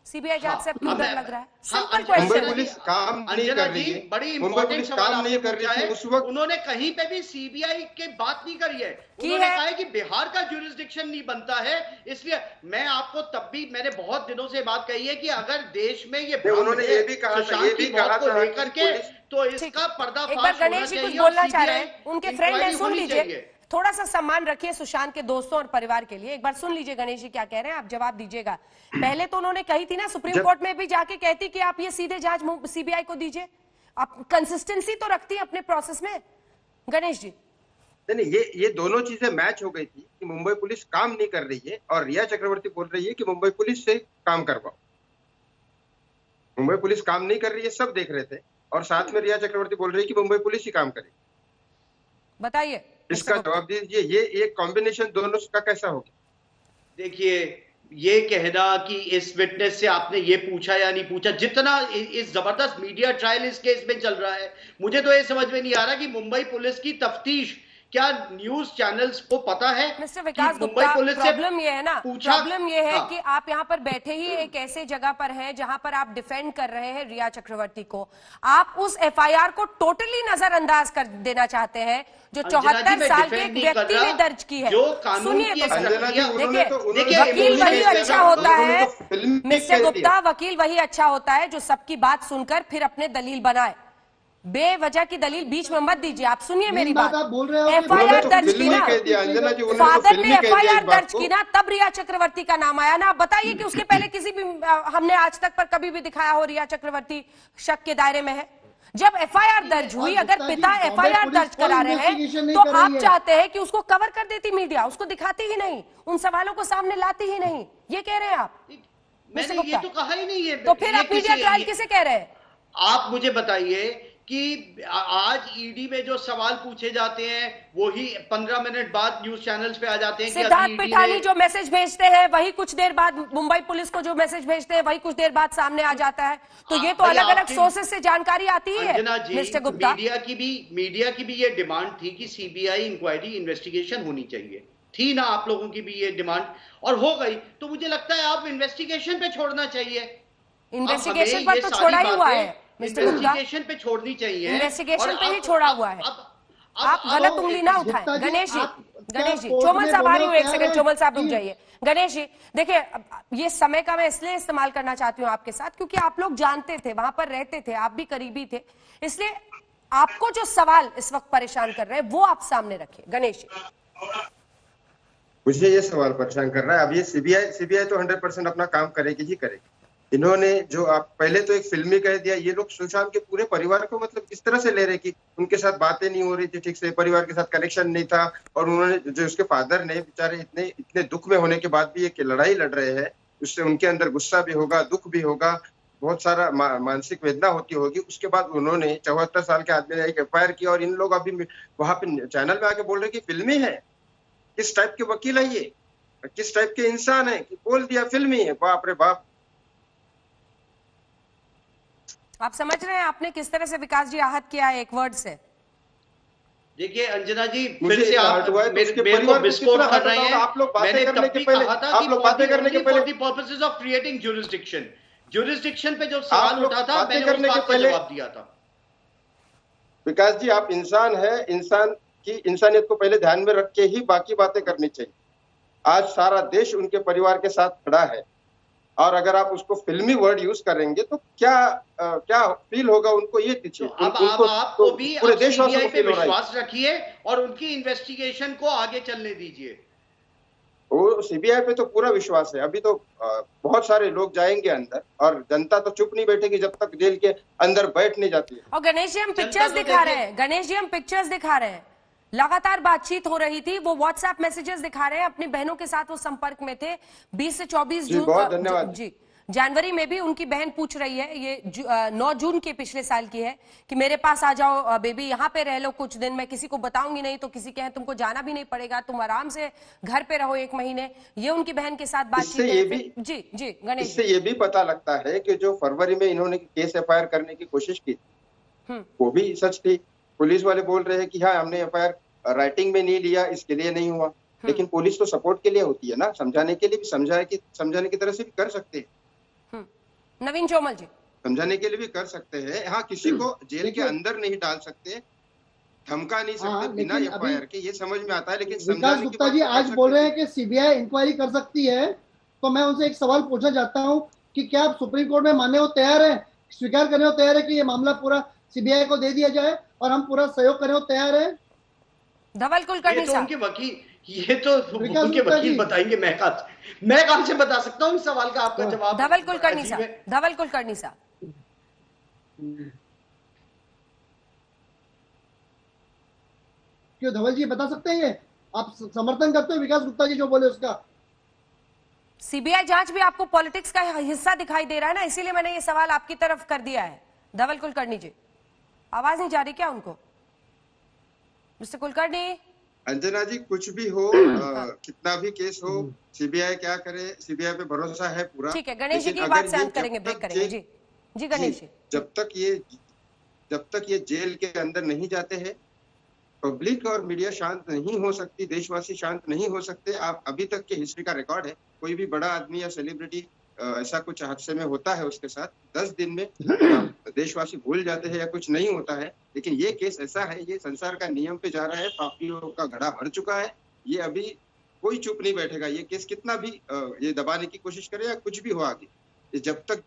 सीबीआई जांच से क्यों डर लग रहा है? Simple Mumbai question. पुलिस काम नहीं कर रही है, बड़ी मुंबई इंपॉर्टेंट पुलिस सवाल काम नहीं आपने कर रही पूछा थी है। उस वक्त। उन्होंने कहीं पे भी सीबीआई की बात नहीं करी है। उन्होंने कहा है कि बिहार का ज्यूरिसडिक्शन नहीं बनता है, इसलिए मैं आपको तब भी मैंने बहुत दिनों से बात कही है कि अगर देश में ये उन्होंने ये भी कहा था, ये भी कहा था लेकर के तो ठीक इसका पर्दाफाश एक बार होना गणेश जी कुछ चाहिए। बोलना और चाह रहे CBI हैं, उनके फ्रेंड हैं, इंक्वायरी सुन होनी लीजिए। चाहिए। थोड़ा सा सम्मान रखिए सुशांत के दोस्तों और परिवार के लिए। एक बार सुन लीजिए गणेश जी क्या कह रहे हैं, आप जवाब दीजिएगा। पहले तो उन्होंने कही थी ना सुप्रीम कोर्ट में भी जाके कहती कि आप ये सीधे जांच सीबीआई को दीजिए। आप कंसिस्टेंसी तो रखती है अपने प्रोसेस में गणेश जी। नहीं, ये दोनों चीजें मैच हो गई थी कि मुंबई पुलिस काम नहीं कर रही है और रिया चक्रवर्ती बोल रही है कि मुंबई पुलिस से काम करवाओ। मुंबई पुलिस काम नहीं कर रही है, सब देख रहे थे, और साथ में रिया चक्रवर्ती बोल रही है कि मुंबई पुलिस ही काम करे। बताइए इसका जवाब दीजिए, ये कॉम्बिनेशन दोनों का कैसा होगा? देखिए, ये कहना कि इस विटनेस से आपने ये पूछा या नहीं पूछा, जितना इस जबरदस्त मीडिया ट्रायल इस केस में चल रहा है, मुझे तो ये समझ में नहीं आ रहा कि मुंबई पुलिस की तफ्तीश क्या न्यूज चैनल्स को पता है? मिस्टर विकास गुप्ता, प्रॉब्लम ये है ना, प्रॉब्लम ये है कि आप यहाँ पर बैठे ही एक ऐसे जगह पर हैं जहां पर आप डिफेंड कर रहे हैं रिया चक्रवर्ती को। आप उस एफआईआर को टोटली नजरअंदाज कर देना चाहते हैं जो 74 साल के एक व्यक्ति ने दर्ज की है। सुनिए देखिए, वकील वही अच्छा होता है मिस्टर गुप्ता, वकील वही अच्छा होता है जो सबकी बात सुनकर फिर अपने दलील बनाए। बेवजह की दलील बीच में मत दीजिए। आप सुनिए मेरी बात। एफआईआर दर्ज की ना, फादर ने एफआईआर दर्ज की ना, तब रिया चक्रवर्ती का नाम आया ना। आप बताइए कि उसके पहले किसी भी हमने आज तक पर कभी भी दिखाया हो रिया चक्रवर्ती शक के दायरे में है? जब एफआईआर दर्ज हुई, अगर पिता एफआईआर दर्ज करा रहे हैं तो आप चाहते हैं कि उसको कवर कर देती मीडिया, उसको दिखाती ही नहीं, उन सवालों को सामने लाती ही नहीं, ये कह रहे हैं आप? मैंने ये तो कहा ही नहीं है। तो फिर आप मीडिया ट्रायल किसे कह रहे हैं? आप मुझे बताइए कि आज ईडी में जो सवाल पूछे जाते हैं वो ही 15 मिनट बाद न्यूज चैनल्स पे आ जाते हैं। सिद्धार्थ पिठानी जो मैसेज भेजते हैं वही कुछ देर बाद, मुंबई पुलिस को जो मैसेज भेजते हैं वही कुछ देर बाद सामने आ जाता है। तो ये तो अलग अलग सोर्सेस से जानकारी आती है मिस्टर गुप्ता। मीडिया की भी ये डिमांड थी कि सीबीआई इंक्वायरी इन्वेस्टिगेशन होनी चाहिए, थी ना आप लोगों की भी ये डिमांड, और हो गई। तो मुझे लगता है आप इन्वेस्टिगेशन पे छोड़ना चाहिए। इन्वेस्टिगेशन पर तो छोड़ा ही हुआ है मिस्टर गुप्ता, इन्वेस्टिगेशन पे छोड़नी चाहिए, इन्वेस्टिगेशन पे ही छोड़ा हुआ है। आप गलत उंगली ना उठाएं। गणेश जी, चोमल साहब आ रही हूँ, एक सेकंड चोमल साहब रुक जाइए। गणेश जी देखिए, ये समय का मैं इसलिए इस्तेमाल करना चाहती हूँ आपके साथ क्योंकि आप लोग जानते थे, वहां पर रहते थे, आप भी करीबी थे, इसलिए आपको जो सवाल इस वक्त परेशान कर रहे हैं वो आप सामने रखिए। गणेश जी, मुझे ये सवाल परेशान कर रहा है। अब ये सीबीआई तो 100% अपना काम करेगी ही करेगी। इन्होंने जो आप पहले तो एक फिल्मी कह दिया, ये लोग सुशांत के पूरे परिवार को मतलब इस तरह से ले रहे कि उनके साथ बातें नहीं हो रही थी ठीक से, परिवार के साथ कनेक्शन नहीं था, और उन्होंने जो उसके फादर ने बेचारे इतने दुख में होने के बाद भी एक लड़ाई लड़ रहे हैं, उससे उनके अंदर गुस्सा भी होगा, दुख भी होगा, बहुत सारा मानसिक वेदना होती होगी। उसके बाद उन्होंने 74 साल के आदमी ने एक एफआईआर किया और इन लोग अभी वहां पे चैनल में आके बोल रहे कि फिल्मी है। किस टाइप के वकील है ये, किस टाइप के इंसान है कि बोल दिया फिल्मी है? बाप रे बाप। आप समझ रहे हैं आपने किस तरह से विकास जी आहत किया है एक वर्ड से? देखिए अंजना जी, फिर से आप मेरे को विस्फोट कर रहे हैं। आप लोग मैंने बातें करने के पहले, आप लोग बातें करने के पहले, for the purposes of creating jurisdiction पे जो सवाल उठा था मैंने उस बात का जवाब दिया था। विकास जी, आप इंसान है, इंसान की इंसानियत को पहले ध्यान में रख के ही बाकी बातें करनी चाहिए। आज सारा देश उनके परिवार के साथ खड़ा है, और अगर आप उसको फिल्मी वर्ड यूज करेंगे तो क्या फील होगा उनको, ये दीजिए। आपको भी पूरे देशवासियों को विश्वास रखिए और उनकी इन्वेस्टिगेशन को आगे चलने दीजिए। वो सीबीआई पे तो पूरा विश्वास है। अभी तो बहुत सारे लोग जाएंगे अंदर, और जनता तो चुप नहीं बैठेगी जब तक जेल के अंदर बैठ नहीं जाती है। और गणेश जी हम पिक्चर्स दिखा रहे हैं, गणेश जी हम पिक्चर्स दिखा रहे हैं, लगातार बातचीत हो रही थी, वो व्हाट्सएप मैसेजेस दिखा रहे हैं, अपनी बहनों के साथ वो संपर्क में थे। 20 से 24 जून, बहुत धन्यवाद जी, जनवरी में भी उनकी बहन पूछ रही है, ये 9 जून के पिछले साल की है, कि मेरे पास आ जाओ बेबी, यहाँ पे रह लो कुछ दिन, मैं किसी को बताऊंगी नहीं, तो किसी के यहाँ तुमको जाना भी नहीं पड़ेगा, तुम आराम से घर पे रहो 1 महीने। ये उनकी बहन के साथ बातचीत। जी जी गणेश, इससे ये भी पता लगता है कि जो फरवरी में इन्होंने केस एफआईआर करने की कोशिश की वो भी सच थी। पुलिस वाले बोल रहे हैं कि हाँ हमने एफआईआर राइटिंग में नहीं लिया, इसके लिए नहीं हुआ, लेकिन पुलिस तो सपोर्ट के लिए होती है ना, समझाने के लिए भी, समझाने की तरह से भी कर सकते हैं। नवीन चौमल जी। समझाने के लिए भी कर सकते हैं। हाँ, किसी को जेल के अंदर नहीं डाल सकते, धमका नहीं सकते बिना एफआईआर के, ये समझ में आता है, लेकिन विकास गुप्ता जी आज बोल रहे हैं कि सीबीआई इंक्वायरी कर सकती है, तो मैं उनसे एक सवाल पूछना चाहता हूं कि क्या आप सुप्रीम कोर्ट में मानने को तैयार हैं, स्वीकार करने को तैयार है कि ये मामला पूरा सीबीआई को दे दिया जाए और हम पूरा सहयोग करने को तैयार हैं? धवल कुलकर्णी साहब, उनके वकील, ये तो उनके वकील बताएंगे, मैं कहां से बता सकता हूँ इस सवाल का आपका जवाब? धवल कुलकर्णी साहब, धवल कुलकर्णी साहब, क्यों धवल जी बता सकते हैं? आप समर्थन करते हो विकास गुप्ता जी जो बोले उसका? सीबीआई जांच भी आपको पॉलिटिक्स का हिस्सा दिखाई दे रहा है ना, इसीलिए मैंने ये सवाल आपकी तरफ कर दिया है। धवल कुलकर्णी जी, आवाज नहीं जा रही क्या उनको? मिस्टर कुलकर्णी। अंजना जी, कुछ भी हो, कितना भी केस हो, सीबीआई क्या करे, सीबीआई पे भरोसा है पूरा। ठीक है, गणेश जी की बात से अंत करेंगे, ब्रेक करेंगे। जी जी गणेश जी, जब तक ये जेल के अंदर नहीं जाते हैं, पब्लिक और मीडिया शांत नहीं हो सकती, देशवासी शांत नहीं हो सकते। आप अभी तक के हिस्ट्री का रिकॉर्ड है, कोई भी बड़ा आदमी या सेलिब्रिटी ऐसा कुछ हादसे में होता है उसके साथ, 10 दिन में देशवासी भूल जाते हैं या कुछ नहीं होता है। लेकिन ये केस ऐसा है, ये संसार का नियम पे जा रहा है, पापियों का घड़ा भर चुका है, ये अभी कोई चुप नहीं बैठेगा। ये केस कितना भी ये दबाने की कोशिश करे या कुछ भी हो आगे, जब तक